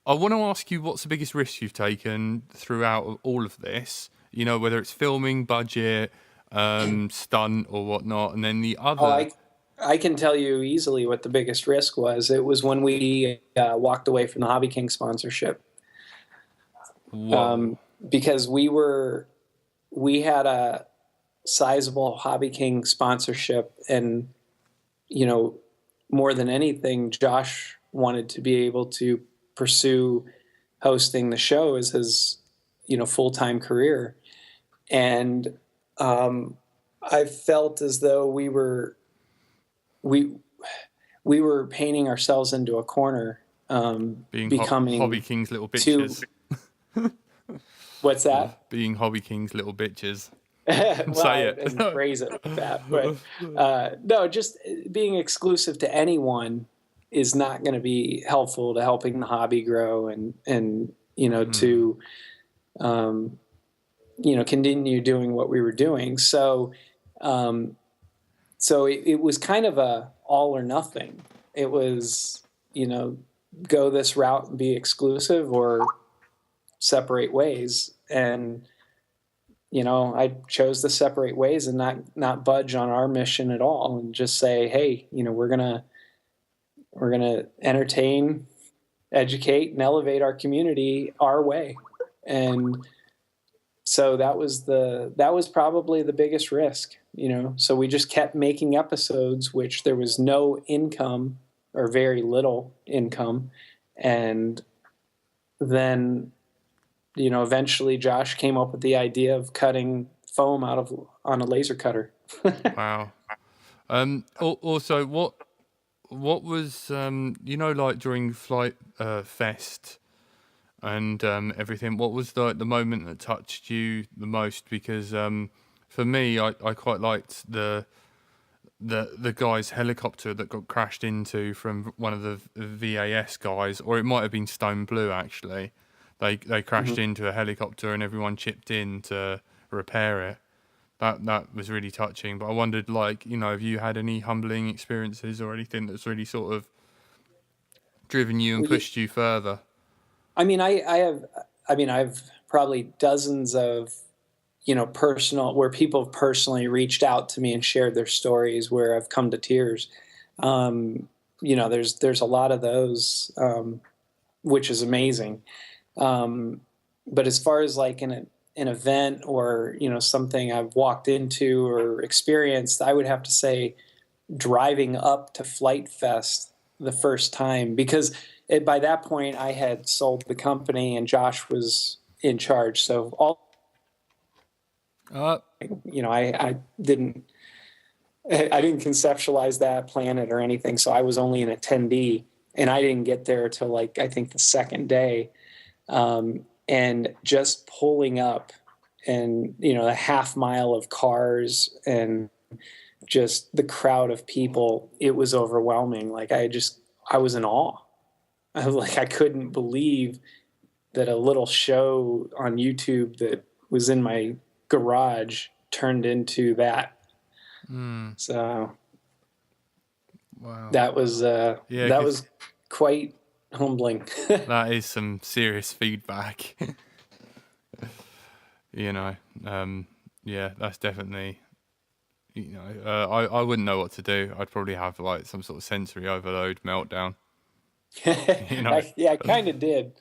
I want to ask you, what's the biggest risk you've taken throughout all of this? Whether it's filming, budget, stunt, or whatnot. And then the Oh, other. I can tell you easily what the biggest risk was. It was when we walked away from the Hobby King sponsorship, Whoa. because we had a sizable Hobby King sponsorship, and more than anything, Josh wanted to be able to pursue hosting the show as his full-time career, and I felt as though we we were painting ourselves into a corner, Being Hobby becoming King's little too. bitches. What's that? Being Hobby King's little bitches. Well, Say I it. didn't phrase it like that, but no, just being exclusive to anyone is not going to be helpful to helping the hobby grow, and to continue doing what we were doing. Um, so it was kind of a all or nothing. It was, go this route and be exclusive, or separate ways. And I chose to separate ways and not budge on our mission at all, and just say, hey, we're gonna entertain, educate, and elevate our community our way. And so that was probably the biggest risk. So we just kept making episodes, which there was no income, or very little income. And then eventually Josh came up with the idea of cutting foam on a laser cutter. Wow. Also, what was like during Flight Fest and everything? What was the moment that touched you the most? Because for me, I quite liked the guy's helicopter that got crashed into from one of the VAS guys, or it might have been Stone Blue actually. They crashed Mm-hmm. into a helicopter and everyone chipped in to repair it. That was really touching. But I wondered, have you had any humbling experiences or anything that's really sort of driven you and pushed you further? I mean, I've probably dozens of personal, where people have personally reached out to me and shared their stories, where I've come to tears. There's a lot of those, which is amazing. But as far as like an event, or something I've walked into or experienced, I would have to say driving up to Flite Fest the first time, because by that point I had sold the company and Josh was in charge. So Uh, I didn't conceptualize that, plan it, or anything. So I was only an attendee, and I didn't get there till I think the second day. And just pulling up, and a half mile of cars, and just the crowd of people, it was overwhelming. I was in awe. I was like, I couldn't believe that a little show on YouTube that was in my garage turned into that. So Wow. that was quite humbling. That is some serious feedback. That's definitely, I wouldn't know what to do. I'd probably have like some sort of sensory overload meltdown. I kind of did.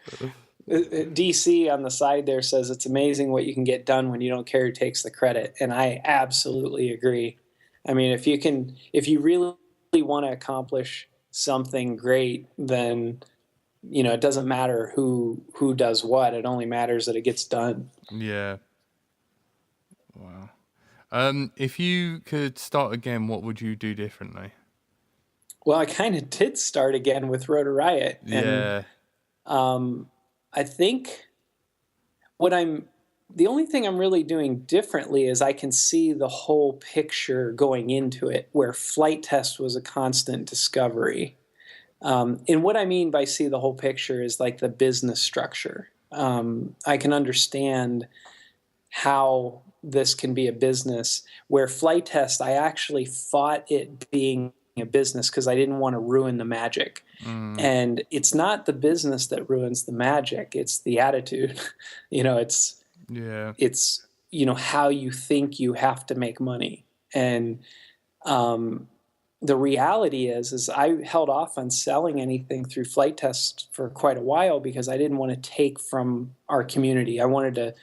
DC on the side there says it's amazing what you can get done when you don't care who takes the credit, and I absolutely agree. I mean, if you really want to accomplish something great, then it doesn't matter who does what. It only matters that it gets done. Yeah. Wow. If you could start again, what would you do differently? Well, I kind of did start again with Rotor Riot, Yeah. and I think the only thing I'm really doing differently is I can see the whole picture going into it, where flight test was a constant discovery. And what I mean by see the whole picture is like the business structure. I can understand how this can be a business, where flight test, I actually fought it being a business because I didn't want to ruin the magic. And it's not the business that ruins the magic, it's the attitude. It's how you think you have to make money. And the reality is I held off on selling anything through flight test for quite a while because I didn't want to take from our community. I wanted to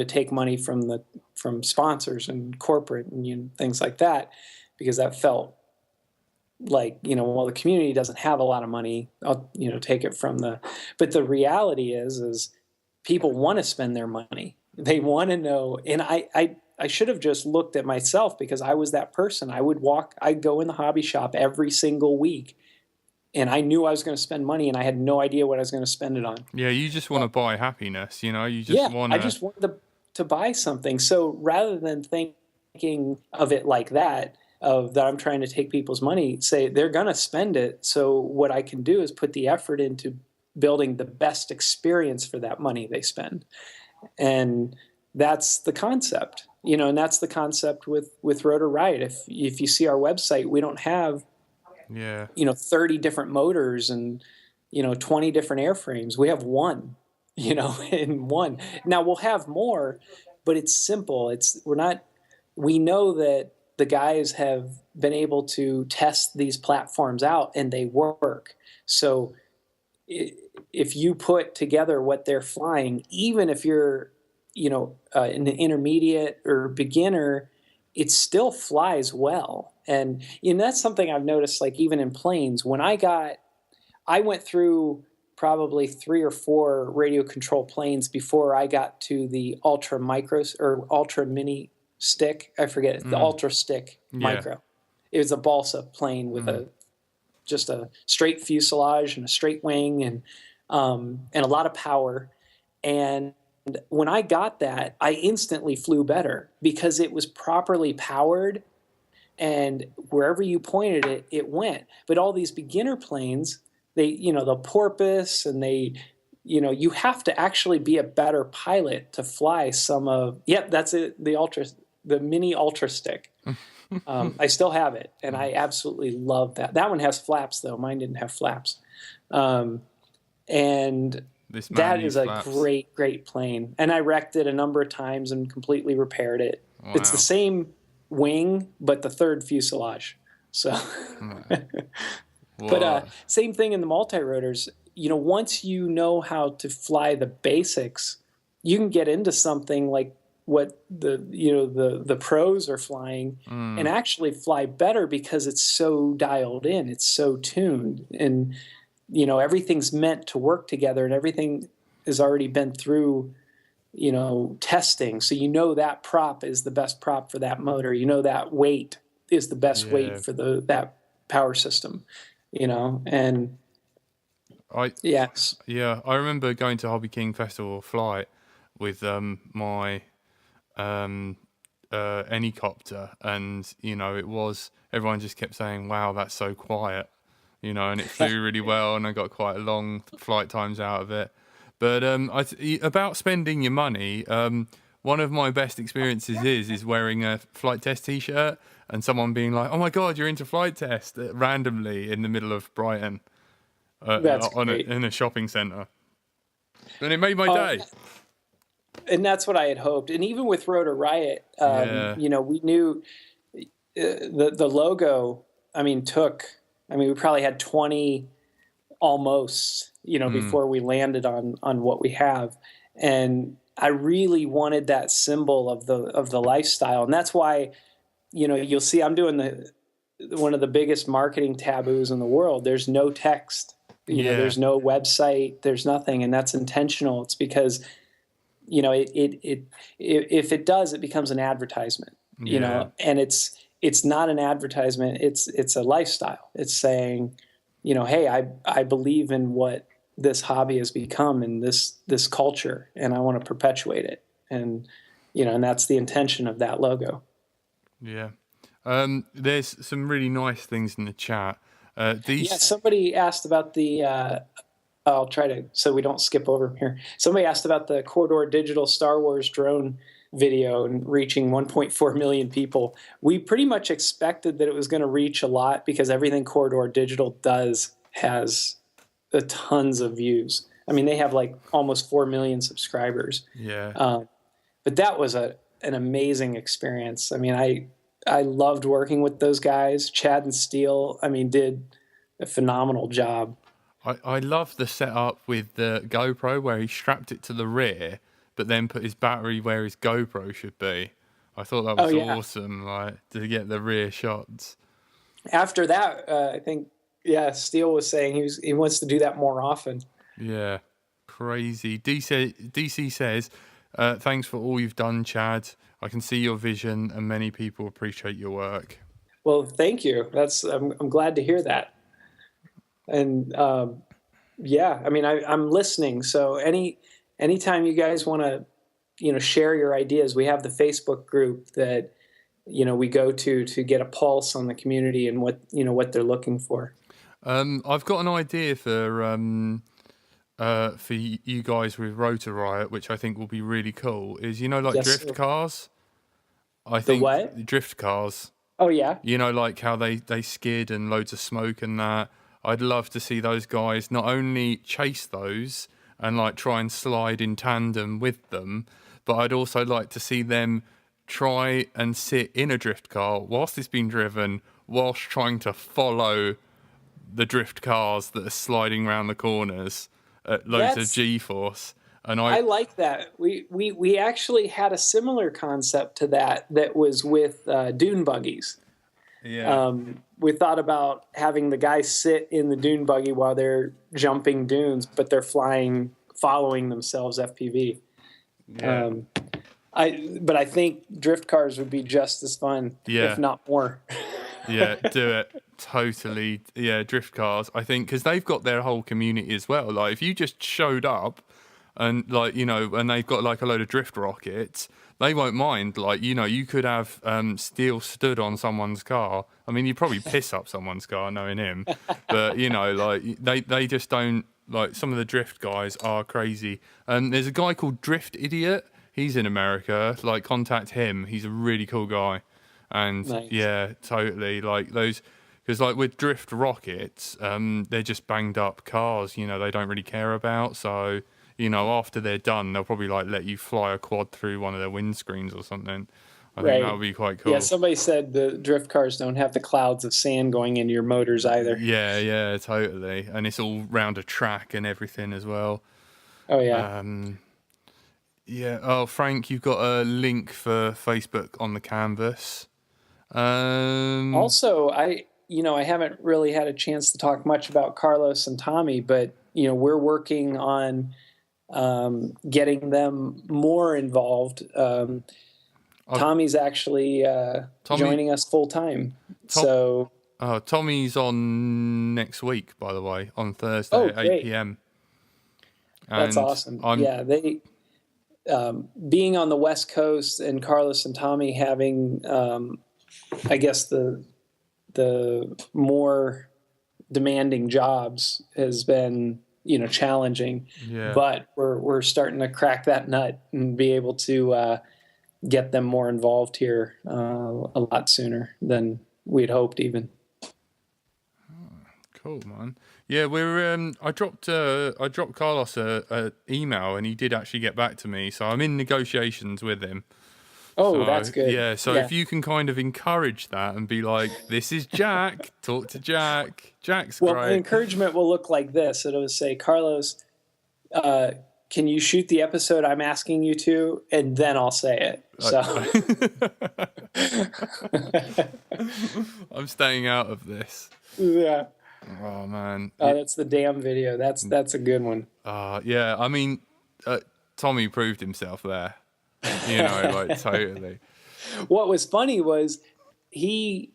take money from sponsors and corporate and things like that, because that felt like, well, the community doesn't have a lot of money, I'll take it from but the reality is people want to spend their money. They want to know. And I should have just looked at myself, because I was that person. I'd go in the hobby shop every single week, and I knew I was going to spend money, and I had no idea what I was going to spend it on. Yeah, you just want to buy happiness, you just want to... I just wanted to buy something. So rather than thinking of it like that, that I'm trying to take people's money, say they're going to spend it. So what I can do is put the effort into building the best experience for that money they spend. And that's the concept, and that's the concept with Rotor Riot. If you see our website, we don't have 30 different motors and 20 different airframes. We have one, in one. Now we'll have more, but it's simple. We know that the guys have been able to test these platforms out and they work. So if you put together what they're flying, even if you're an intermediate or beginner, it still flies well. And that's something I've noticed, like even in planes, when I went through probably 3 or 4 radio control planes before I got to the ultra micros or ultra mini stick. I forget it, the ultra stick micro. It was a balsa plane with just a straight fuselage and a straight wing and a lot of power. And when I got that, I instantly flew better because it was properly powered, and wherever you pointed it, it went. But all these beginner planes, the porpoise, and you have to actually be a better pilot to fly some of. Yep, that's it. The mini ultra stick. I still have it, and I absolutely love that. That one has flaps, though. Mine didn't have flaps. And that is a great plane. And I wrecked it a number of times and completely repaired it. Wow. It's the same wing, but the third fuselage. So, but same thing in the multi-rotors. Once you know how to fly the basics, you can get into something like what the pros are flying and actually fly better because it's so dialed in, it's so tuned, and everything's meant to work together, and everything has already been through testing. So that prop is the best prop for that motor. That weight is the best weight for that power system. And I remember going to Hobby King Festival Flite with my Anycopter, and it was, everyone just kept saying, wow, that's so quiet, and it flew really well, and I got quite a long flight times out of it. But about spending your money, one of my best experiences is wearing a flight test T-shirt and someone being like, "Oh my God, you're into flight test," randomly in the middle of Brighton, That's great. in a shopping centre, and it made my Oh, day. and that's what I had hoped. And even with Rotor Riot, Yeah. you know, we knew the logo. I mean, we probably had 20 almost, you know, before we landed on what we have, and I really wanted that symbol of the lifestyle, and that's why, you know, you'll see I'm doing one of the biggest marketing taboos in the world. There's no text, you know, there's no website, there's nothing, and that's intentional. It's because, you know, if it does, it becomes an advertisement, you know, and it's not an advertisement. It's a lifestyle. It's saying, you know, hey, I believe in what this hobby has become and this culture, and I want to perpetuate it. And, you know, and that's the intention of that logo. Yeah. There's some really nice things in the chat. Somebody asked about the, I'll try to, so we don't skip over here. Somebody asked about the Corridor Digital Star Wars drone video and reaching 1.4 million people. We pretty much expected that it was going to reach a lot because everything Corridor Digital does has tons of views. I mean, they have like almost 4 million subscribers. Yeah. But that was an amazing experience. I mean, I loved working with those guys. Chad and Steele, I mean, did a phenomenal job. I love the setup with the GoPro where he strapped it to the rear, but then put his battery where his GoPro should be. I thought that was awesome, like, to get the rear shots. After that, I think, Steele was saying he wants to do that more often. Yeah, crazy. DC says, thanks for all you've done, Chad. I can see your vision, and many people appreciate your work. Well, thank you. I'm glad to hear that. And I mean, I'm listening. So anytime you guys want to, you know, share your ideas, we have the Facebook group that, you know, we go to get a pulse on the community and what they're looking for. I've got an idea for you guys with Rotor Riot, which I think will be really cool. Is, you know, like drift cars. I think what? Drift cars. Oh yeah. You know, like how they skid and loads of smoke and that. I'd love to see those guys not only chase those and like try and slide in tandem with them, but I'd also like to see them try and sit in a drift car whilst it's being driven, whilst trying to follow the drift cars that are sliding around the corners at loads of G-force. And I like that. We actually had a similar concept to that was with dune buggies. Yeah. We thought about having the guys sit in the dune buggy while they're jumping dunes, but they're following themselves FPV. Yeah. But I think drift cars would be just as fun, if not more. Yeah, do it. Totally. Yeah, drift cars. I think because they've got their whole community as well. Like, if you just showed up and, like, you know, and they've got like a load of drift rockets, they won't mind. Like, you know, you could have steel stood on someone's car. I mean, you'd probably piss up someone's car knowing him. But, you know, like, they just don't, like, some of the drift guys are crazy. There's a guy called Drift Idiot. He's in America. Like, contact him. He's a really cool guy. And nice. Yeah, totally. Like those, because like with drift rockets, they're just banged up cars, you know, they don't really care about. So, you know, after they're done, they'll probably like let you fly a quad through one of their windscreens or something. I think that would be quite cool. Yeah, somebody said the drift cars don't have the clouds of sand going into your motors either. Yeah, totally. And it's all round a track and everything as well. Oh, yeah. Yeah. Oh, Frank, you've got a link for Facebook on the canvas. Also, I haven't really had a chance to talk much about Carlos and Tommy, but, you know, we're working on getting them more involved. Tommy's actually joining us full time. Tommy's on next week, by the way, on Thursday at 8 p.m. That's awesome. They being on the West Coast and Carlos and Tommy having, I guess, the more demanding jobs has been, you know, challenging. Yeah. But we're starting to crack that nut and be able to get them more involved here a lot sooner than we'd hoped even. Cool, man. Yeah, we're. I dropped Carlos a email, and he did actually get back to me. So I'm in negotiations with him. Oh, So, that's good. Yeah. So if you can kind of encourage that and be like, "This is Jack. Talk to Jack. Jack's well, great." encouragement will look like this. It'll say, Carlos, can you shoot the episode I'm asking you to? And then I'll say it. So I'm staying out of this. yeah. Oh man. That's the damn video. That's a good one. Yeah. I mean, Tommy proved himself there. You know, like totally. What was funny was he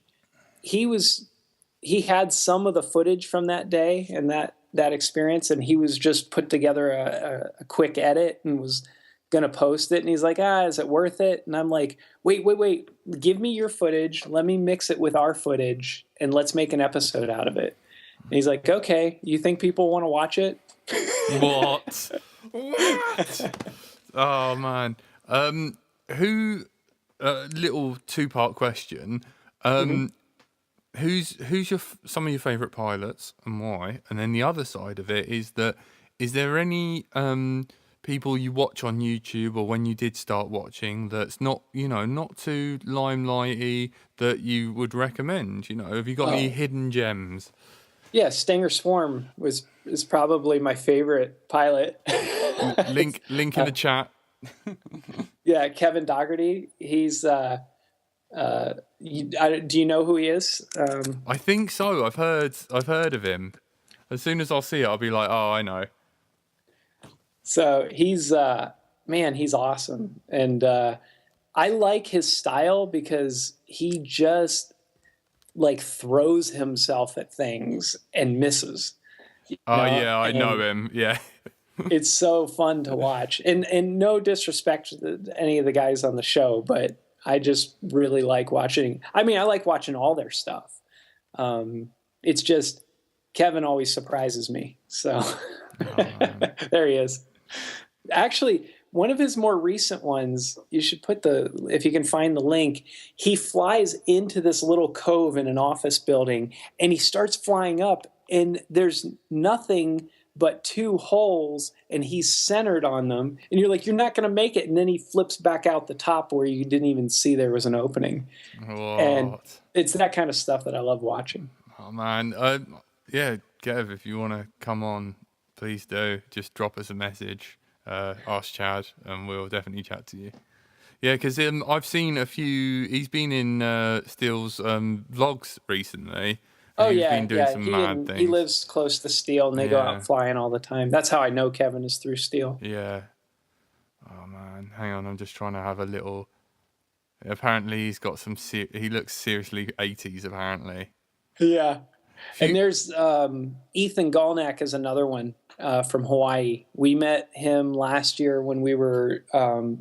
had some of the footage from that day and that experience, and he was just put together a quick edit and was going to post it. And he's like, is it worth it? And I'm like, wait, give me your footage. Let me mix it with our footage and let's make an episode out of it. And he's like, okay, you think people want to watch it? What? Oh man. Little 2-part question. Who's some of your favourite pilots and why? And then the other side of it is there any people you watch on YouTube or when you did start watching that's not too limelighty that you would recommend? Have you got any hidden gems? Yeah, Stinger Swarm is probably my favorite pilot. Link in the chat. Yeah, Kevin Dougherty. He's do you know who he is? I think so. I've heard of him. As soon as I'll see it, I'll be like, oh, I know. So he's he's awesome, and I like his style because he just like throws himself at things and misses. Yeah, I know him. Yeah. It's so fun to watch, and no disrespect to any of the guys on the show, but I just really like watching. I mean, I like watching all their stuff. It's just Kevin always surprises me. So there he is. Actually, one of his more recent ones, you should put if you can find the link, he flies into this little cove in an office building and he starts flying up and there's nothing but 2 holes and he's centered on them. And you're like, you're not going to make it. And then he flips back out the top where you didn't even see there was an opening. What? And it's that kind of stuff that I love watching. Oh, man. Yeah, Kev, if you want to come on, please do. Just drop us a message. Ask Chad, and we'll definitely chat to you. Yeah, because I've seen a few. He's been in Steele's vlogs recently. Oh he's yeah, been doing some mad things. He lives close to Steele, and they go out flying all the time. That's how I know Kevin is through Steele. Yeah. Oh man, hang on. I'm just trying to have a little. Apparently, he's got some. He looks seriously 80s. Apparently. Yeah. And there's Ethan Galnack is another one from Hawaii. We met him last year when we were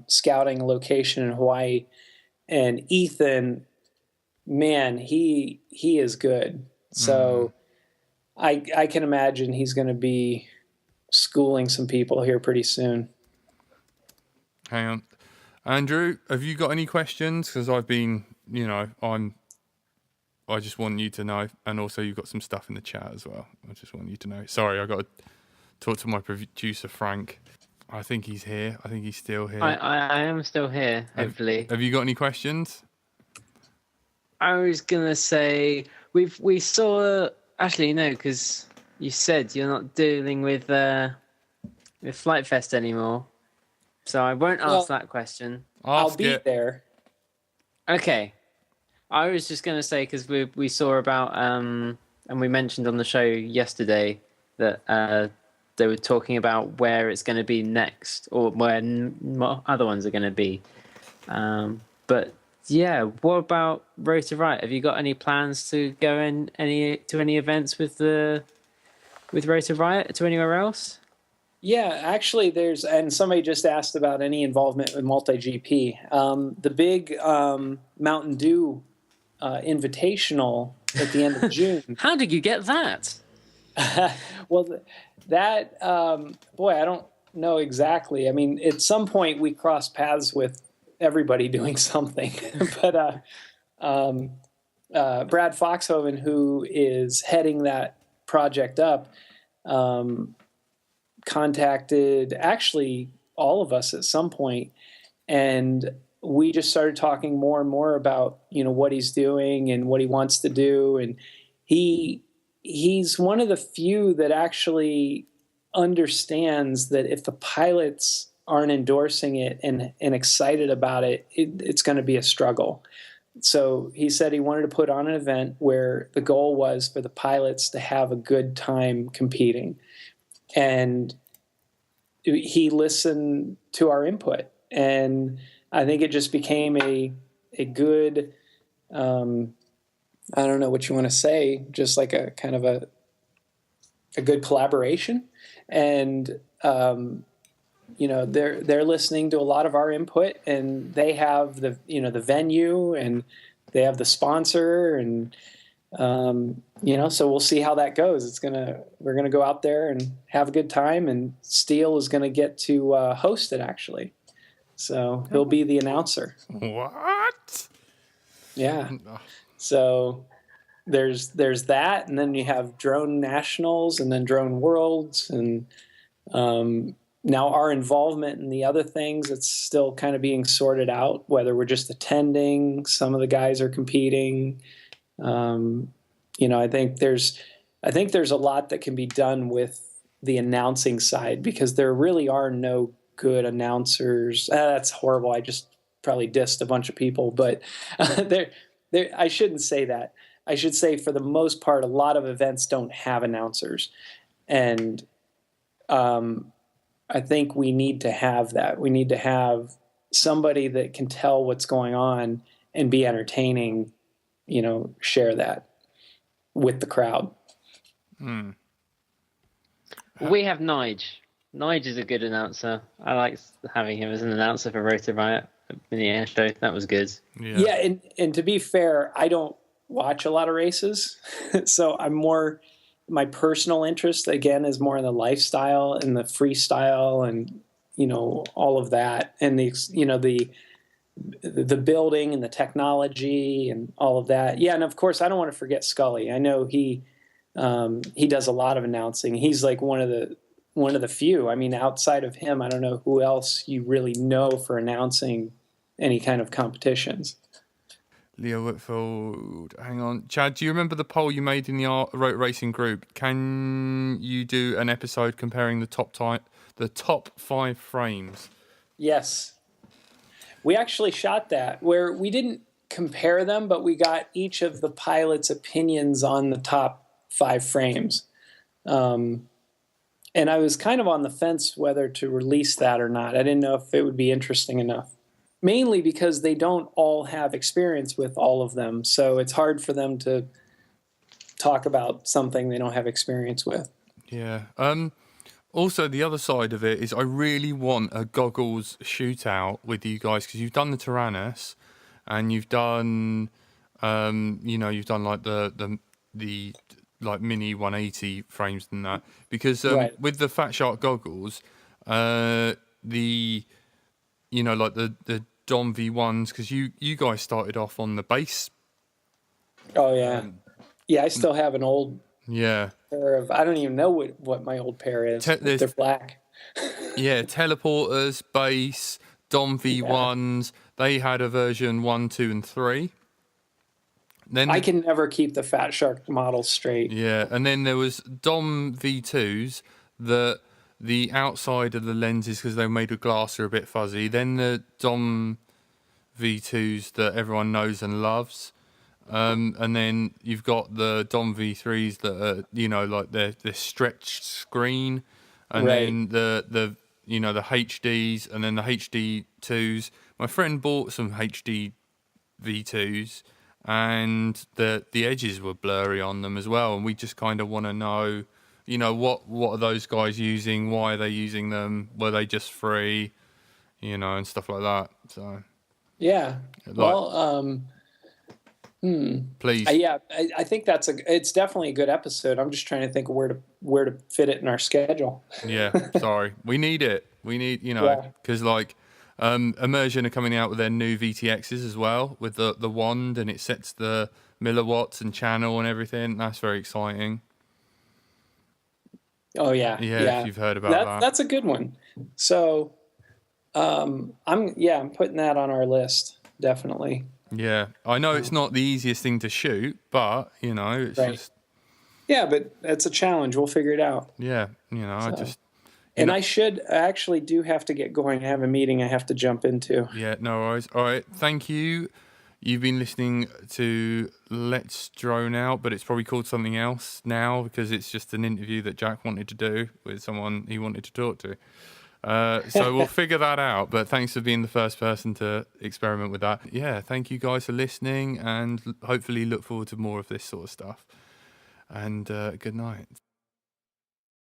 scouting a location in Hawaii. And Ethan, man, he is good. So I can imagine he's going to be schooling some people here pretty soon. Hang on. Andrew, have you got any questions? Because I've been, I just want you to know, and also you've got some stuff in the chat as well. I just want you to know. Sorry, I got to talk to my producer Frank. I think he's here. I think he's still here. I am still here. Hopefully. Have you got any questions? I was gonna say we saw. Actually, no, because you said you're not dealing with Flite Fest anymore, so I won't ask that question. I'll be there. Okay. I was just going to say, because we saw about, and we mentioned on the show yesterday that they were talking about where it's going to be next, or where other ones are going to be. But yeah, what about Rotor Riot? Have you got any plans to go to any events with Rotor Riot, to anywhere else? Yeah, actually, and somebody just asked about any involvement with MultiGP. The big Mountain Dew invitational at the end of June. How did you get that? Well, boy, I don't know exactly. I mean, at some point we crossed paths with everybody doing something. But Brad Foxhoven, who is heading that project up, contacted actually all of us at some point, and we just started talking more and more about what he's doing and what he wants to do. And he's one of the few that actually understands that if the pilots aren't endorsing it and excited about it, it's going to be a struggle. So he said he wanted to put on an event where the goal was for the pilots to have a good time competing. And he listened to our input. And I think it just became a good, I don't know what you want to say, just like a kind of a good collaboration. And, they're listening to a lot of our input, and they have the venue, and they have the sponsor, and, so we'll see how that goes. We're going to go out there and have a good time, and Steele is going to get to host it, actually. So he'll be the announcer. What? Yeah. So there's that, and then you have Drone Nationals, and then Drone Worlds, and now our involvement in the other things, it's still kind of being sorted out, whether we're just attending. Some of the guys are competing. I think there's a lot that can be done with the announcing side, because there really are no good announcers. That's horrible. I just probably dissed a bunch of people, but I shouldn't say that. I should say, for the most part, a lot of events don't have announcers, and I think we need to have that. We need to have somebody that can tell what's going on and be entertaining, share that with the crowd. We have Nige. Nige is a good announcer. I like having him as an announcer for Rotor Riot in the air show. That was good. Yeah, and to be fair, I don't watch a lot of races, so I'm more, my personal interest again is more in the lifestyle and the freestyle and all of that, and the building and the technology and all of that. Yeah, and of course I don't want to forget Scully. I know he does a lot of announcing. He's like one of the few. I mean, outside of him, I don't know who else you really know for announcing any kind of competitions. Leo Whitfield, hang on. Chad, do you remember the poll you made in the Rotor Racing group? Can you do an episode comparing the top 5 frames? Yes. We actually shot that, where we didn't compare them, but we got each of the pilots' opinions on the top 5 frames. And I was kind of on the fence whether to release that or not. I didn't know if it would be interesting enough. Mainly because they don't all have experience with all of them. So it's hard for them to talk about something they don't have experience with. Yeah. Also, the other side of it is I really want a goggles shootout with you guys, because you've done the Tyrannus and you've done, you've done like the like mini 180 frames and that. Because right. With the Fat Shark goggles, like the Dom V1s, because you guys started off on the base. Oh yeah, yeah. I still have an old pair of. I don't even know what my old pair is. They're black. Yeah, teleporters, base, Dom V1s. Yeah. They had a version 1, 2, and 3. Then I can never keep the Fat Shark models straight. Yeah, and then there was Dom V2s that. The outside of the lenses, because they're made of glass, are a bit fuzzy. Then the Dom V2s that everyone knows and loves. And then you've got the Dom V3s that are, like they're stretched screen. And right. then the HDs, and then the HD2s. My friend bought some HD V2s, and the edges were blurry on them as well. And we just kind of want to know... what are those guys using? Why are they using them? Were they just free? And stuff like that. So, yeah. Please. I think it's definitely a good episode. I'm just trying to think of where to fit it in our schedule. Yeah, sorry. We need it. We need, because Immersion are coming out with their new VTXs as well, with the wand, and it sets the milliwatts and channel and everything. That's very exciting. Oh yeah, Yeah, if you've heard about that. That's a good one. So, I'm putting that on our list, definitely. Yeah, I know it's not the easiest thing to shoot, but it's just. Yeah, but it's a challenge. We'll figure it out. Yeah, I just. And I actually do have to get going. I have a meeting I have to jump into. Yeah, no worries. All right, thank you. You've been listening to Let's Drone Out, but it's probably called something else now because it's just an interview that Jack wanted to do with someone he wanted to talk to. So we'll figure that out. But thanks for being the first person to experiment with that. Yeah, thank you guys for listening, and hopefully look forward to more of this sort of stuff. And good night.